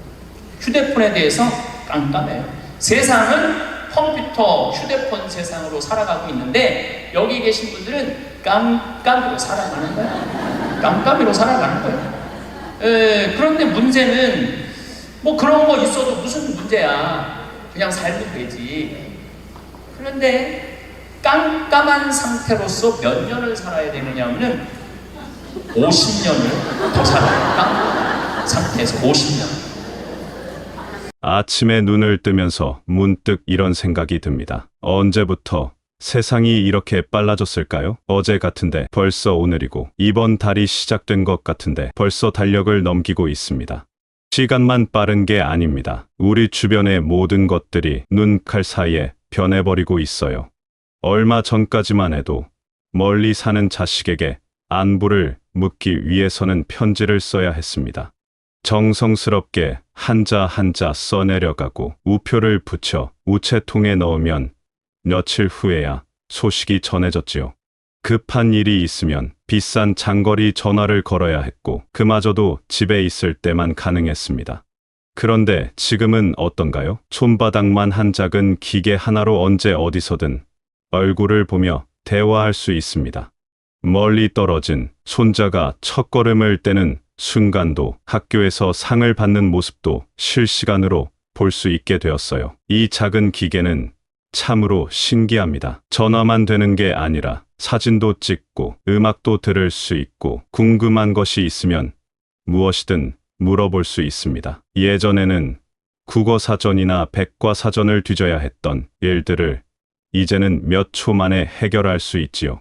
휴대폰에 대해서 깜깜해요. 세상은 컴퓨터, 휴대폰 세상으로 살아가고 있는데 여기 계신 분들은 깜깜이로 살아가는 거예요. 깜깜이로 살아가는 거예요. 그런데 문제는 뭐 그런 거 있어도 무슨 문제야. 그냥 살면 되지. 그런데 깜깜한 상태로서 몇 년을 살아야 되느냐 하면은 50년을 더 살아요. 깜깜한 상태에서 50년.
아침에 눈을 뜨면서 문득 이런 생각이 듭니다. 언제부터 세상이 이렇게 빨라졌을까요? 어제 같은데 벌써 오늘이고, 이번 달이 시작된 것 같은데 벌써 달력을 넘기고 있습니다. 시간만 빠른 게 아닙니다. 우리 주변의 모든 것들이 눈 칼 사이에 변해버리고 있어요. 얼마 전까지만 해도 멀리 사는 자식에게 안부를 묻기 위해서는 편지를 써야 했습니다. 정성스럽게 한자 한자 써내려가고 우표를 붙여 우체통에 넣으면 며칠 후에야 소식이 전해졌지요. 급한 일이 있으면 비싼 장거리 전화를 걸어야 했고, 그마저도 집에 있을 때만 가능했습니다. 그런데 지금은 어떤가요? 손바닥만 한 작은 기계 하나로 언제 어디서든 얼굴을 보며 대화할 수 있습니다. 멀리 떨어진 손자가 첫걸음을 떼는 순간도, 학교에서 상을 받는 모습도 실시간으로 볼 수 있게 되었어요. 이 작은 기계는 참으로 신기합니다. 전화만 되는 게 아니라 사진도 찍고 음악도 들을 수 있고, 궁금한 것이 있으면 무엇이든 물어볼 수 있습니다. 예전에는 국어사전이나 백과사전을 뒤져야 했던 일들을 이제는 몇 초 만에 해결할 수 있지요.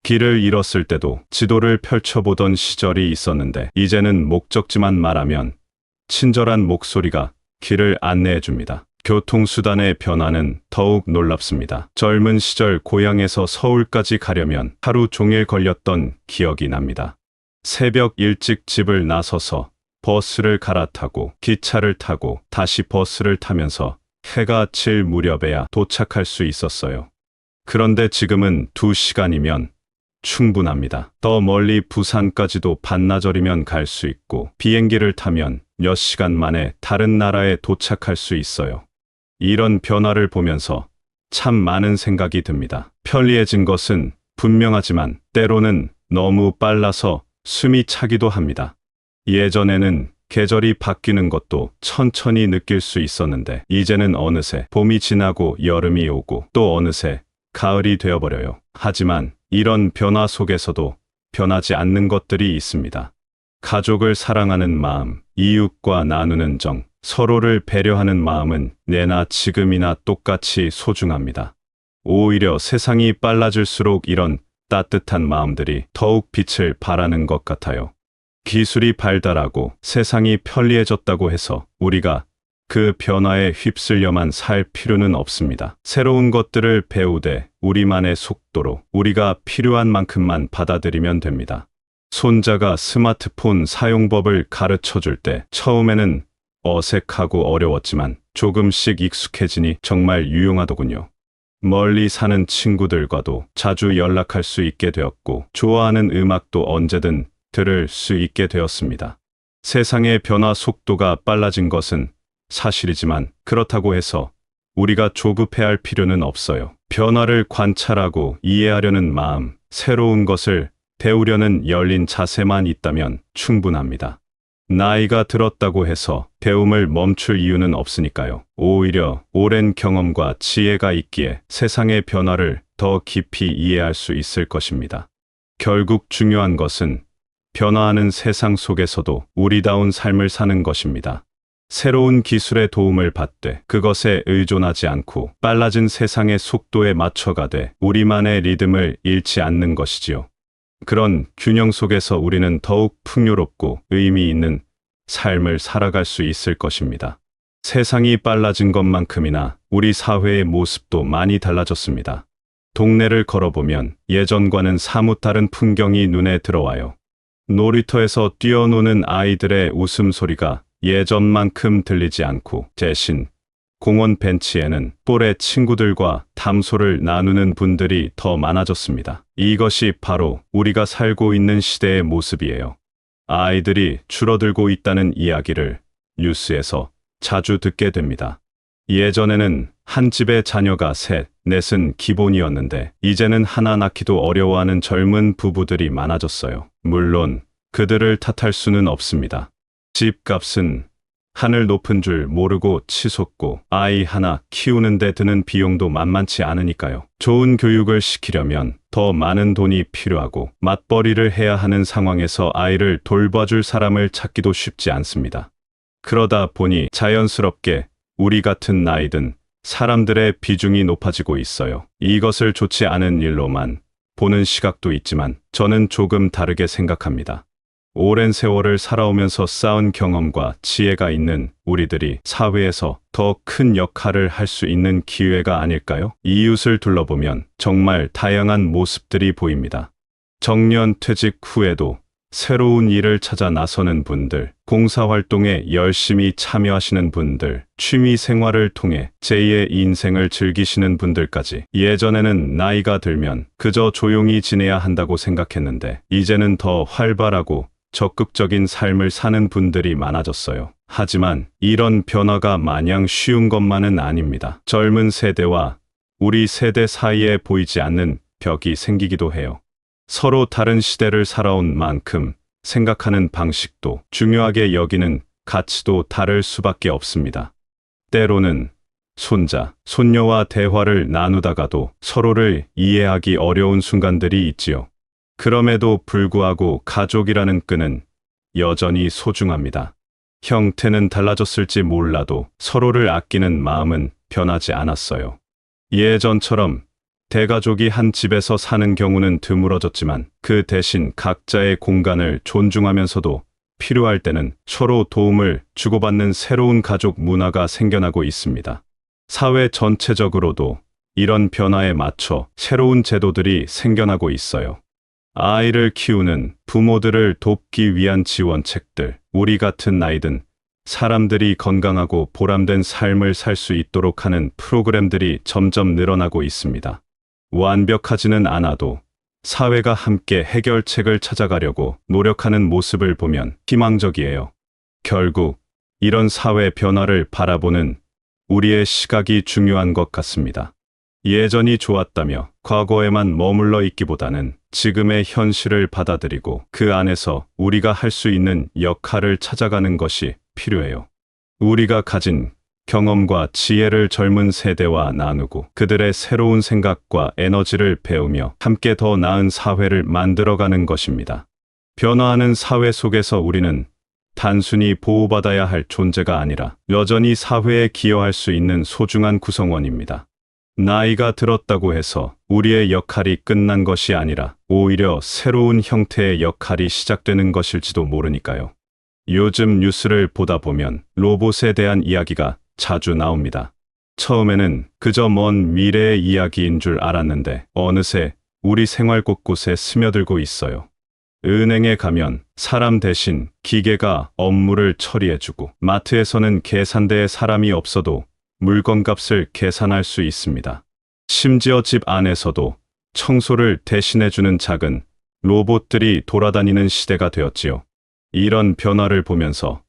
길을 잃었을 때도 지도를 펼쳐보던 시절이 있었는데, 이제는 목적지만 말하면 친절한 목소리가 길을 안내해줍니다. 교통수단의 변화는 더욱 놀랍습니다. 젊은 시절 고향에서 서울까지 가려면 하루 종일 걸렸던 기억이 납니다. 새벽 일찍 집을 나서서 버스를 갈아타고 기차를 타고 다시 버스를 타면서 해가 질 무렵에야 도착할 수 있었어요. 그런데 지금은 2시간이면 충분합니다. 더 멀리 부산까지도 반나절이면 갈 수 있고, 비행기를 타면 몇 시간 만에 다른 나라에 도착할 수 있어요. 이런 변화를 보면서 참 많은 생각이 듭니다. 편리해진 것은 분명하지만 때로는 너무 빨라서 숨이 차기도 합니다. 예전에는 계절이 바뀌는 것도 천천히 느낄 수 있었는데, 이제는 어느새 봄이 지나고 여름이 오고 또 어느새 가을이 되어버려요. 하지만 이런 변화 속에서도 변하지 않는 것들이 있습니다. 가족을 사랑하는 마음, 이웃과 나누는 정, 서로를 배려하는 마음은 내나 지금이나 똑같이 소중합니다. 오히려 세상이 빨라질수록 이런 따뜻한 마음들이 더욱 빛을 발하는 것 같아요. 기술이 발달하고 세상이 편리해졌다고 해서 우리가 그 변화에 휩쓸려만 살 필요는 없습니다. 새로운 것들을 배우되 우리만의 속도로 우리가 필요한 만큼만 받아들이면 됩니다. 손자가 스마트폰 사용법을 가르쳐 줄 때 처음에는 어색하고 어려웠지만 조금씩 익숙해지니 정말 유용하더군요. 멀리 사는 친구들과도 자주 연락할 수 있게 되었고, 좋아하는 음악도 언제든 들을 수 있게 되었습니다. 세상의 변화 속도가 빨라진 것은 사실이지만, 그렇다고 해서 우리가 조급해할 필요는 없어요. 변화를 관찰하고 이해하려는 마음, 새로운 것을 배우려는 열린 자세만 있다면 충분합니다. 나이가 들었다고 해서 배움을 멈출 이유는 없으니까요. 오히려 오랜 경험과 지혜가 있기에 세상의 변화를 더 깊이 이해할 수 있을 것입니다. 결국 중요한 것은 변화하는 세상 속에서도 우리다운 삶을 사는 것입니다. 새로운 기술의 도움을 받되 그것에 의존하지 않고 빨라진 세상의 속도에 맞춰가되 우리만의 리듬을 잃지 않는 것이지요. 그런 균형 속에서 우리는 더욱 풍요롭고 의미 있는 삶을 살아갈 수 있을 것입니다. 세상이 빨라진 것만큼이나 우리 사회의 모습도 많이 달라졌습니다. 동네를 걸어보면 예전과는 사뭇 다른 풍경이 눈에 들어와요. 놀이터에서 뛰어노는 아이들의 웃음소리가 예전만큼 들리지 않고 대신 공원 벤치에는 또래 친구들과 담소를 나누는 분들이 더 많아졌습니다. 이것이 바로 우리가 살고 있는 시대의 모습이에요. 아이들이 줄어들고 있다는 이야기를 뉴스에서 자주 듣게 됩니다. 예전에는 한 집에 자녀가 셋, 넷은 기본이었는데 이제는 하나 낳기도 어려워하는 젊은 부부들이 많아졌어요. 물론 그들을 탓할 수는 없습니다. 집값은 하늘 높은 줄 모르고 치솟고 아이 하나 키우는데 드는 비용도 만만치 않으니까요. 좋은 교육을 시키려면 더 많은 돈이 필요하고 맞벌이를 해야 하는 상황에서 아이를 돌봐줄 사람을 찾기도 쉽지 않습니다. 그러다 보니 자연스럽게 우리 같은 나이 든 사람들의 비중이 높아지고 있어요. 이것을 좋지 않은 일로만 보는 시각도 있지만 저는 조금 다르게 생각합니다. 오랜 세월을 살아오면서 쌓은 경험과 지혜가 있는 우리들이 사회에서 더 큰 역할을 할 수 있는 기회가 아닐까요? 이웃을 둘러보면 정말 다양한 모습들이 보입니다. 정년 퇴직 후에도 새로운 일을 찾아 나서는 분들, 봉사활동에 열심히 참여하시는 분들, 취미 생활을 통해 제2의 인생을 즐기시는 분들까지. 예전에는 나이가 들면 그저 조용히 지내야 한다고 생각했는데 이제는 더 활발하고 적극적인 삶을 사는 분들이 많아졌어요. 하지만 이런 변화가 마냥 쉬운 것만은 아닙니다. 젊은 세대와 우리 세대 사이에 보이지 않는 벽이 생기기도 해요. 서로 다른 시대를 살아온 만큼 생각하는 방식도 중요하게 여기는 가치도 다를 수밖에 없습니다. 때로는 손자, 손녀와 대화를 나누다가도 서로를 이해하기 어려운 순간들이 있지요. 그럼에도 불구하고 가족이라는 끈은 여전히 소중합니다. 형태는 달라졌을지 몰라도 서로를 아끼는 마음은 변하지 않았어요. 예전처럼 대가족이 한 집에서 사는 경우는 드물어졌지만 그 대신 각자의 공간을 존중하면서도 필요할 때는 서로 도움을 주고받는 새로운 가족 문화가 생겨나고 있습니다. 사회 전체적으로도 이런 변화에 맞춰 새로운 제도들이 생겨나고 있어요. 아이를 키우는 부모들을 돕기 위한 지원책들, 우리 같은 나이든 사람들이 건강하고 보람된 삶을 살 수 있도록 하는 프로그램들이 점점 늘어나고 있습니다. 완벽하지는 않아도 사회가 함께 해결책을 찾아가려고 노력하는 모습을 보면 희망적이에요. 결국 이런 사회 변화를 바라보는 우리의 시각이 중요한 것 같습니다. 예전이 좋았다며 과거에만 머물러 있기보다는 지금의 현실을 받아들이고 그 안에서 우리가 할 수 있는 역할을 찾아가는 것이 필요해요. 우리가 가진 경험과 지혜를 젊은 세대와 나누고 그들의 새로운 생각과 에너지를 배우며 함께 더 나은 사회를 만들어가는 것입니다. 변화하는 사회 속에서 우리는 단순히 보호받아야 할 존재가 아니라 여전히 사회에 기여할 수 있는 소중한 구성원입니다. 나이가 들었다고 해서 우리의 역할이 끝난 것이 아니라 오히려 새로운 형태의 역할이 시작되는 것일지도 모르니까요. 요즘 뉴스를 보다 보면 로봇에 대한 이야기가 자주 나옵니다. 처음에는 그저 먼 미래의 이야기인 줄 알았는데 어느새 우리 생활 곳곳에 스며들고 있어요. 은행에 가면 사람 대신 기계가 업무를 처리해주고 마트에서는 계산대에 사람이 없어도 물건값을 계산할 수 있습니다. 심지어 집 안에서도 청소를 대신해주는 작은 로봇들이 돌아다니는 시대가 되었지요. 이런 변화를 보면서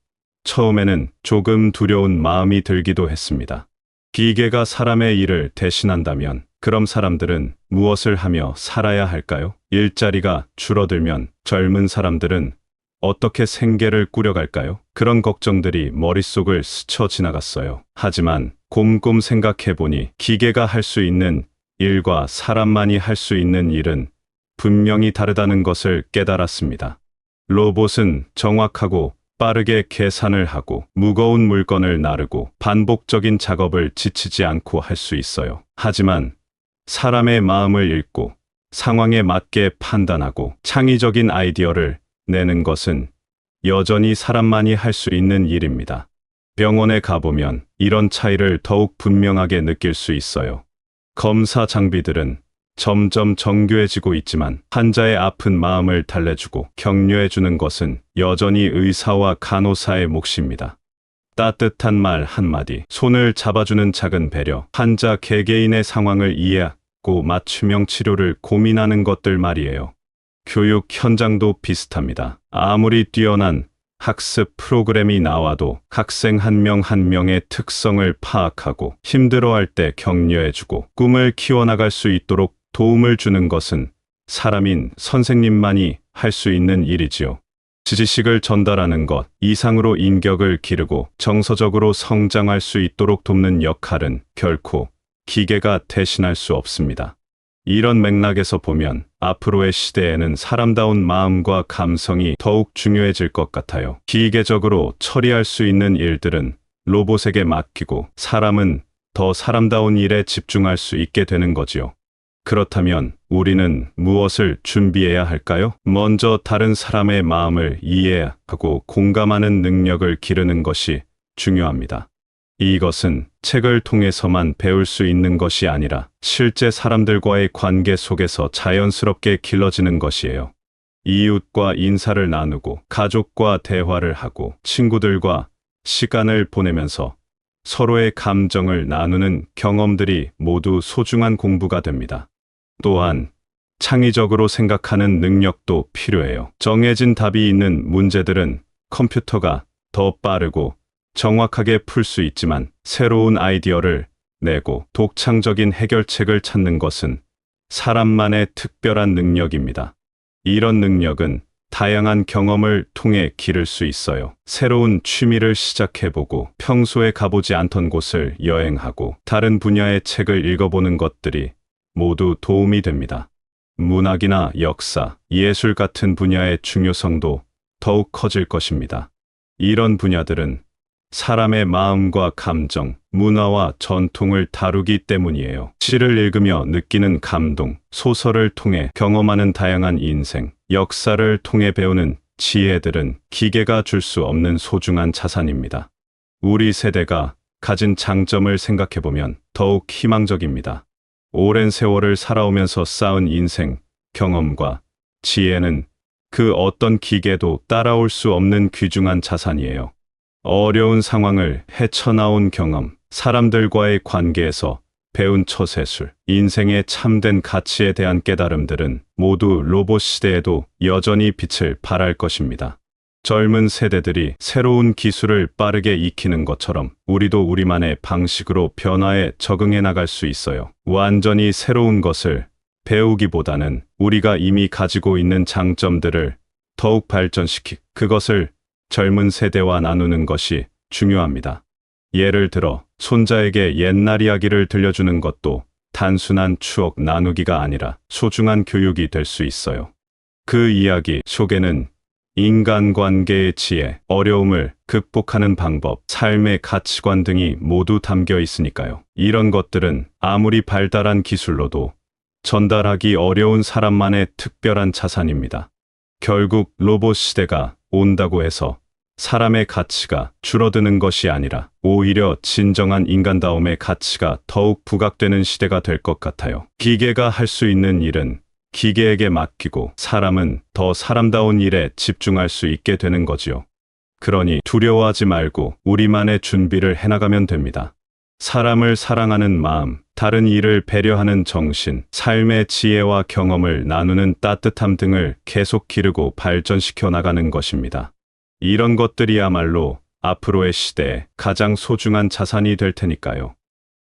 처음에는 조금 두려운 마음이 들기도 했습니다. 기계가 사람의 일을 대신한다면 그럼 사람들은 무엇을 하며 살아야 할까요? 일자리가 줄어들면 젊은 사람들은 어떻게 생계를 꾸려갈까요? 그런 걱정들이 머릿속을 스쳐 지나갔어요. 하지만 곰곰 생각해보니 기계가 할 수 있는 일과 사람만이 할 수 있는 일은 분명히 다르다는 것을 깨달았습니다. 로봇은 정확하고 빠르게 계산을 하고 무거운 물건을 나르고 반복적인 작업을 지치지 않고 할 수 있어요. 하지만 사람의 마음을 읽고 상황에 맞게 판단하고 창의적인 아이디어를 내는 것은 여전히 사람만이 할 수 있는 일입니다. 병원에 가보면 이런 차이를 더욱 분명하게 느낄 수 있어요. 검사 장비들은 점점 정교해지고 있지만 환자의 아픈 마음을 달래주고 격려해주는 것은 여전히 의사와 간호사의 몫입니다. 따뜻한 말 한마디, 손을 잡아주는 작은 배려, 환자 개개인의 상황을 이해하고 맞춤형 치료를 고민하는 것들 말이에요. 교육 현장도 비슷합니다. 아무리 뛰어난 학습 프로그램이 나와도 학생 한 명 한 명의 특성을 파악하고 힘들어할 때 격려해주고 꿈을 키워나갈 수 있도록 도움을 주는 것은 사람인 선생님만이 할 수 있는 일이지요. 지식을 전달하는 것 이상으로 인격을 기르고 정서적으로 성장할 수 있도록 돕는 역할은 결코 기계가 대신할 수 없습니다. 이런 맥락에서 보면 앞으로의 시대에는 사람다운 마음과 감성이 더욱 중요해질 것 같아요. 기계적으로 처리할 수 있는 일들은 로봇에게 맡기고 사람은 더 사람다운 일에 집중할 수 있게 되는 거지요. 그렇다면 우리는 무엇을 준비해야 할까요? 먼저 다른 사람의 마음을 이해하고 공감하는 능력을 기르는 것이 중요합니다. 이것은 책을 통해서만 배울 수 있는 것이 아니라 실제 사람들과의 관계 속에서 자연스럽게 길러지는 것이에요. 이웃과 인사를 나누고 가족과 대화를 하고 친구들과 시간을 보내면서 서로의 감정을 나누는 경험들이 모두 소중한 공부가 됩니다. 또한 창의적으로 생각하는 능력도 필요해요. 정해진 답이 있는 문제들은 컴퓨터가 더 빠르고 정확하게 풀 수 있지만 새로운 아이디어를 내고 독창적인 해결책을 찾는 것은 사람만의 특별한 능력입니다. 이런 능력은 다양한 경험을 통해 기를 수 있어요. 새로운 취미를 시작해보고 평소에 가보지 않던 곳을 여행하고 다른 분야의 책을 읽어보는 것들이 모두 도움이 됩니다. 문학이나 역사, 예술 같은 분야의 중요성도 더욱 커질 것입니다. 이런 분야들은 사람의 마음과 감정, 문화와 전통을 다루기 때문이에요. 시를 읽으며 느끼는 감동, 소설을 통해 경험하는 다양한 인생, 역사를 통해 배우는 지혜들은 기계가 줄 수 없는 소중한 자산입니다. 우리 세대가 가진 장점을 생각해보면 더욱 희망적입니다. 오랜 세월을 살아오면서 쌓은 인생, 경험과 지혜는 그 어떤 기계도 따라올 수 없는 귀중한 자산이에요. 어려운 상황을 헤쳐나온 경험, 사람들과의 관계에서 배운 처세술, 인생의 참된 가치에 대한 깨달음들은 모두 로봇 시대에도 여전히 빛을 발할 것입니다. 젊은 세대들이 새로운 기술을 빠르게 익히는 것처럼 우리도 우리만의 방식으로 변화에 적응해 나갈 수 있어요. 완전히 새로운 것을 배우기보다는 우리가 이미 가지고 있는 장점들을 더욱 발전시키 그것을 젊은 세대와 나누는 것이 중요합니다. 예를 들어 손자에게 옛날 이야기를 들려주는 것도 단순한 추억 나누기가 아니라 소중한 교육이 될 수 있어요. 그 이야기 속에는 인간관계의 지혜, 어려움을 극복하는 방법, 삶의 가치관 등이 모두 담겨 있으니까요. 이런 것들은 아무리 발달한 기술로도 전달하기 어려운 사람만의 특별한 자산입니다. 결국 로봇 시대가 온다고 해서 사람의 가치가 줄어드는 것이 아니라 오히려 진정한 인간다움의 가치가 더욱 부각되는 시대가 될 것 같아요. 기계가 할 수 있는 일은 기계에게 맡기고 사람은 더 사람다운 일에 집중할 수 있게 되는 거지요. 그러니 두려워하지 말고 우리만의 준비를 해나가면 됩니다. 사람을 사랑하는 마음, 다른 이를 배려하는 정신, 삶의 지혜와 경험을 나누는 따뜻함 등을 계속 기르고 발전시켜 나가는 것입니다. 이런 것들이야말로 앞으로의 시대에 가장 소중한 자산이 될 테니까요.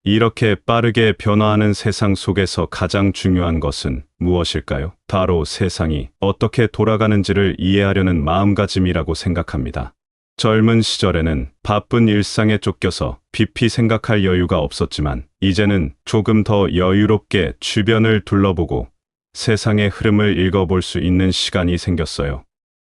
이렇게 빠르게 변화하는 세상 속에서 가장 중요한 것은 무엇일까요? 바로 세상이 어떻게 돌아가는지를 이해하려는 마음가짐이라고 생각합니다. 젊은 시절에는 바쁜 일상에 쫓겨서 깊이 생각할 여유가 없었지만 이제는 조금 더 여유롭게 주변을 둘러보고 세상의 흐름을 읽어볼 수 있는 시간이 생겼어요.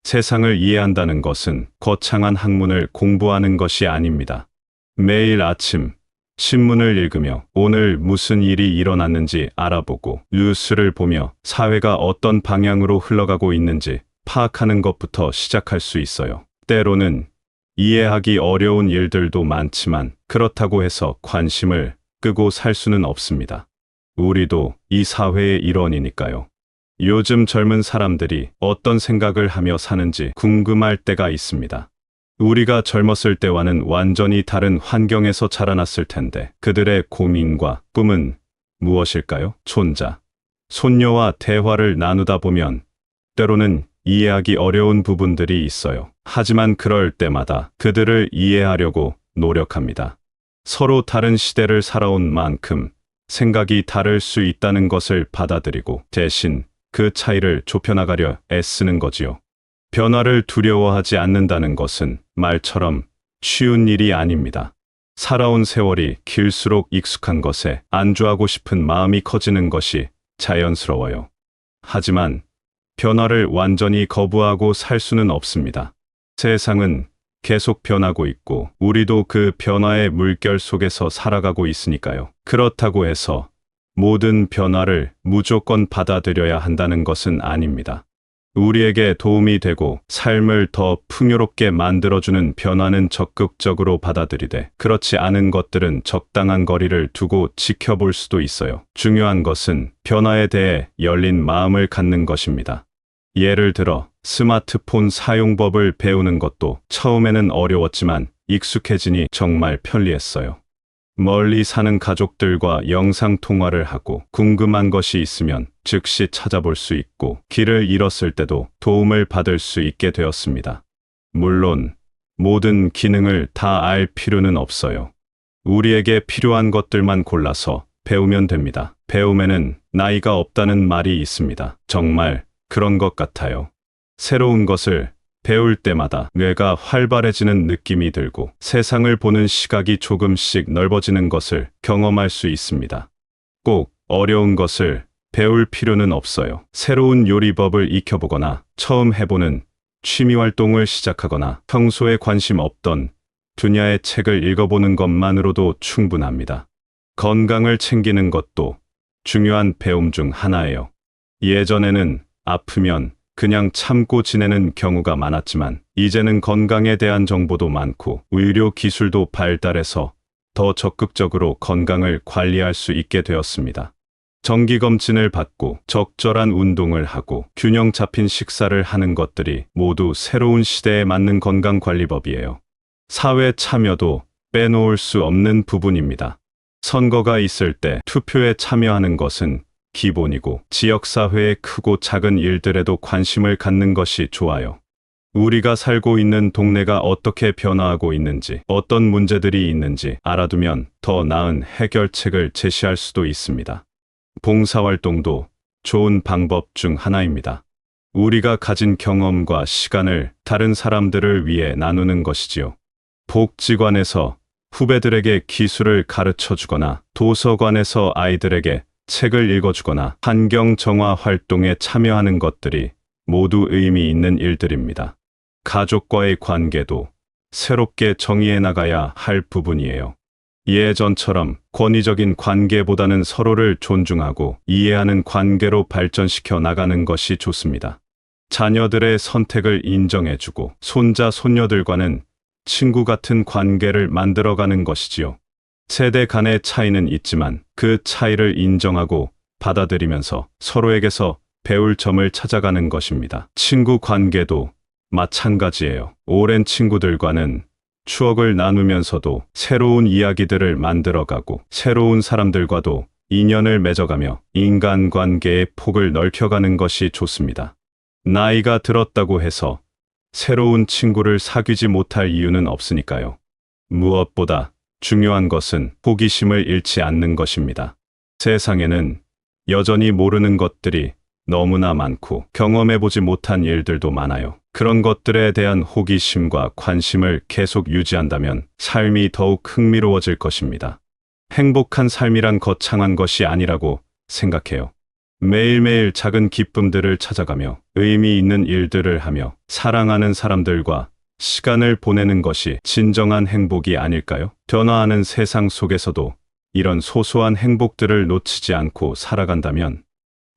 세상을 이해한다는 것은 거창한 학문을 공부하는 것이 아닙니다. 매일 아침 신문을 읽으며 오늘 무슨 일이 일어났는지 알아보고 뉴스를 보며 사회가 어떤 방향으로 흘러가고 있는지 파악하는 것부터 시작할 수 있어요. 때로는 이해하기 어려운 일들도 많지만 그렇다고 해서 관심을 끄고 살 수는 없습니다. 우리도 이 사회의 일원이니까요. 요즘 젊은 사람들이 어떤 생각을 하며 사는지 궁금할 때가 있습니다. 우리가 젊었을 때와는 완전히 다른 환경에서 자라났을 텐데 그들의 고민과 꿈은 무엇일까요? 손자, 손녀와 대화를 나누다 보면 때로는 이해하기 어려운 부분들이 있어요. 하지만 그럴 때마다 그들을 이해하려고 노력합니다. 서로 다른 시대를 살아온 만큼 생각이 다를 수 있다는 것을 받아들이고 대신 그 차이를 좁혀나가려 애쓰는 거지요. 변화를 두려워하지 않는다는 것은 말처럼 쉬운 일이 아닙니다. 살아온 세월이 길수록 익숙한 것에 안주하고 싶은 마음이 커지는 것이 자연스러워요. 하지만 변화를 완전히 거부하고 살 수는 없습니다. 세상은 계속 변하고 있고 우리도 그 변화의 물결 속에서 살아가고 있으니까요. 그렇다고 해서 모든 변화를 무조건 받아들여야 한다는 것은 아닙니다. 우리에게 도움이 되고 삶을 더 풍요롭게 만들어주는 변화는 적극적으로 받아들이되 그렇지 않은 것들은 적당한 거리를 두고 지켜볼 수도 있어요. 중요한 것은 변화에 대해 열린 마음을 갖는 것입니다. 예를 들어 스마트폰 사용법을 배우는 것도 처음에는 어려웠지만 익숙해지니 정말 편리했어요. 멀리 사는 가족들과 영상 통화를 하고 궁금한 것이 있으면 즉시 찾아볼 수 있고 길을 잃었을 때도 도움을 받을 수 있게 되었습니다. 물론 모든 기능을 다 알 필요는 없어요. 우리에게 필요한 것들만 골라서 배우면 됩니다. 배움에는 나이가 없다는 말이 있습니다. 정말 그런 것 같아요. 새로운 것을 배울 때마다 뇌가 활발해지는 느낌이 들고 세상을 보는 시각이 조금씩 넓어지는 것을 경험할 수 있습니다. 꼭 어려운 것을 배울 필요는 없어요. 새로운 요리법을 익혀보거나 처음 해보는 취미활동을 시작하거나 평소에 관심 없던 분야의 책을 읽어보는 것만으로도 충분합니다. 건강을 챙기는 것도 중요한 배움 중 하나예요. 예전에는 아프면 그냥 참고 지내는 경우가 많았지만 이제는 건강에 대한 정보도 많고 의료 기술도 발달해서 더 적극적으로 건강을 관리할 수 있게 되었습니다. 정기검진을 받고 적절한 운동을 하고 균형 잡힌 식사를 하는 것들이 모두 새로운 시대에 맞는 건강관리법이에요. 사회 참여도 빼놓을 수 없는 부분입니다. 선거가 있을 때 투표에 참여하는 것은 기본이고 지역사회의 크고 작은 일들에도 관심을 갖는 것이 좋아요. 우리가 살고 있는 동네가 어떻게 변화하고 있는지, 어떤 문제들이 있는지 알아두면 더 나은 해결책을 제시할 수도 있습니다. 봉사활동도 좋은 방법 중 하나입니다. 우리가 가진 경험과 시간을 다른 사람들을 위해 나누는 것이지요. 복지관에서 후배들에게 기술을 가르쳐 주거나 도서관에서 아이들에게 책을 읽어주거나 환경 정화 활동에 참여하는 것들이 모두 의미 있는 일들입니다. 가족과의 관계도 새롭게 정의해 나가야 할 부분이에요. 예전처럼 권위적인 관계보다는 서로를 존중하고 이해하는 관계로 발전시켜 나가는 것이 좋습니다. 자녀들의 선택을 인정해주고 손자, 손녀들과는 친구 같은 관계를 만들어가는 것이지요. 세대 간의 차이는 있지만 그 차이를 인정하고 받아들이면서 서로에게서 배울 점을 찾아가는 것입니다. 친구 관계도 마찬가지예요. 오랜 친구들과는 추억을 나누면서도 새로운 이야기들을 만들어가고 새로운 사람들과도 인연을 맺어가며 인간관계의 폭을 넓혀가는 것이 좋습니다. 나이가 들었다고 해서 새로운 친구를 사귀지 못할 이유는 없으니까요. 무엇보다 중요한 것은 호기심을 잃지 않는 것입니다. 세상에는 여전히 모르는 것들이 너무나 많고 경험해보지 못한 일들도 많아요. 그런 것들에 대한 호기심과 관심을 계속 유지한다면 삶이 더욱 흥미로워질 것입니다. 행복한 삶이란 거창한 것이 아니라고 생각해요. 매일매일 작은 기쁨들을 찾아가며 의미 있는 일들을 하며 사랑하는 사람들과 시간을 보내는 것이 진정한 행복이 아닐까요? 변화하는 세상 속에서도 이런 소소한 행복들을 놓치지 않고 살아간다면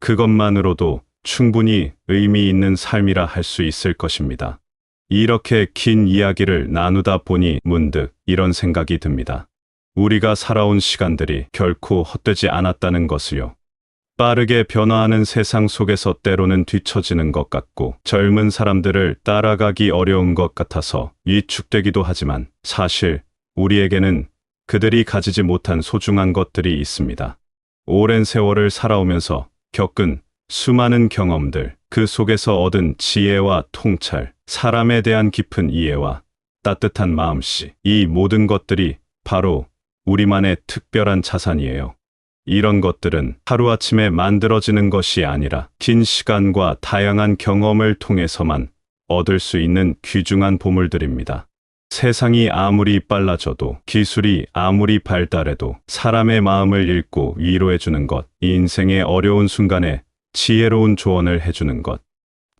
그것만으로도 충분히 의미 있는 삶이라 할 수 있을 것입니다. 이렇게 긴 이야기를 나누다 보니 문득 이런 생각이 듭니다. 우리가 살아온 시간들이 결코 헛되지 않았다는 것을요. 빠르게 변화하는 세상 속에서 때로는 뒤처지는 것 같고 젊은 사람들을 따라가기 어려운 것 같아서 위축되기도 하지만 사실 우리에게는 그들이 가지지 못한 소중한 것들이 있습니다. 오랜 세월을 살아오면서 겪은 수많은 경험들, 그 속에서 얻은 지혜와 통찰, 사람에 대한 깊은 이해와 따뜻한 마음씨, 이 모든 것들이 바로 우리만의 특별한 자산이에요. 이런 것들은 하루아침에 만들어지는 것이 아니라 긴 시간과 다양한 경험을 통해서만 얻을 수 있는 귀중한 보물들입니다. 세상이 아무리 빨라져도 기술이 아무리 발달해도 사람의 마음을 읽고 위로해주는 것, 인생의 어려운 순간에 지혜로운 조언을 해주는 것,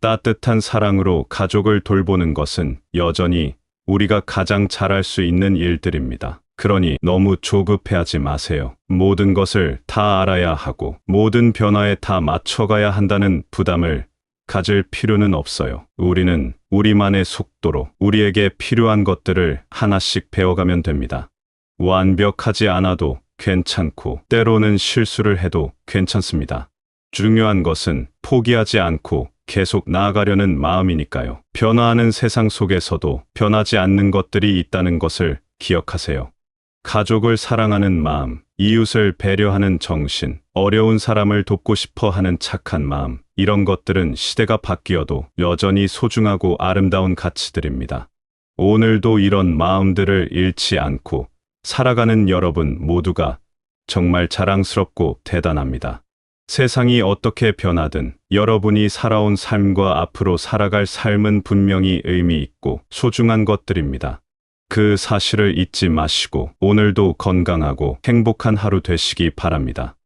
따뜻한 사랑으로 가족을 돌보는 것은 여전히 우리가 가장 잘할 수 있는 일들입니다. 그러니 너무 조급해하지 마세요. 모든 것을 다 알아야 하고 모든 변화에 다 맞춰가야 한다는 부담을 가질 필요는 없어요. 우리는 우리만의 속도로 우리에게 필요한 것들을 하나씩 배워가면 됩니다. 완벽하지 않아도 괜찮고 때로는 실수를 해도 괜찮습니다. 중요한 것은 포기하지 않고 계속 나아가려는 마음이니까요. 변화하는 세상 속에서도 변하지 않는 것들이 있다는 것을 기억하세요. 가족을 사랑하는 마음, 이웃을 배려하는 정신, 어려운 사람을 돕고 싶어 하는 착한 마음, 이런 것들은 시대가 바뀌어도 여전히 소중하고 아름다운 가치들입니다. 오늘도 이런 마음들을 잃지 않고 살아가는 여러분 모두가 정말 자랑스럽고 대단합니다. 세상이 어떻게 변하든 여러분이 살아온 삶과 앞으로 살아갈 삶은 분명히 의미 있고 소중한 것들입니다. 그 사실을 잊지 마시고 오늘도 건강하고 행복한 하루 되시기 바랍니다.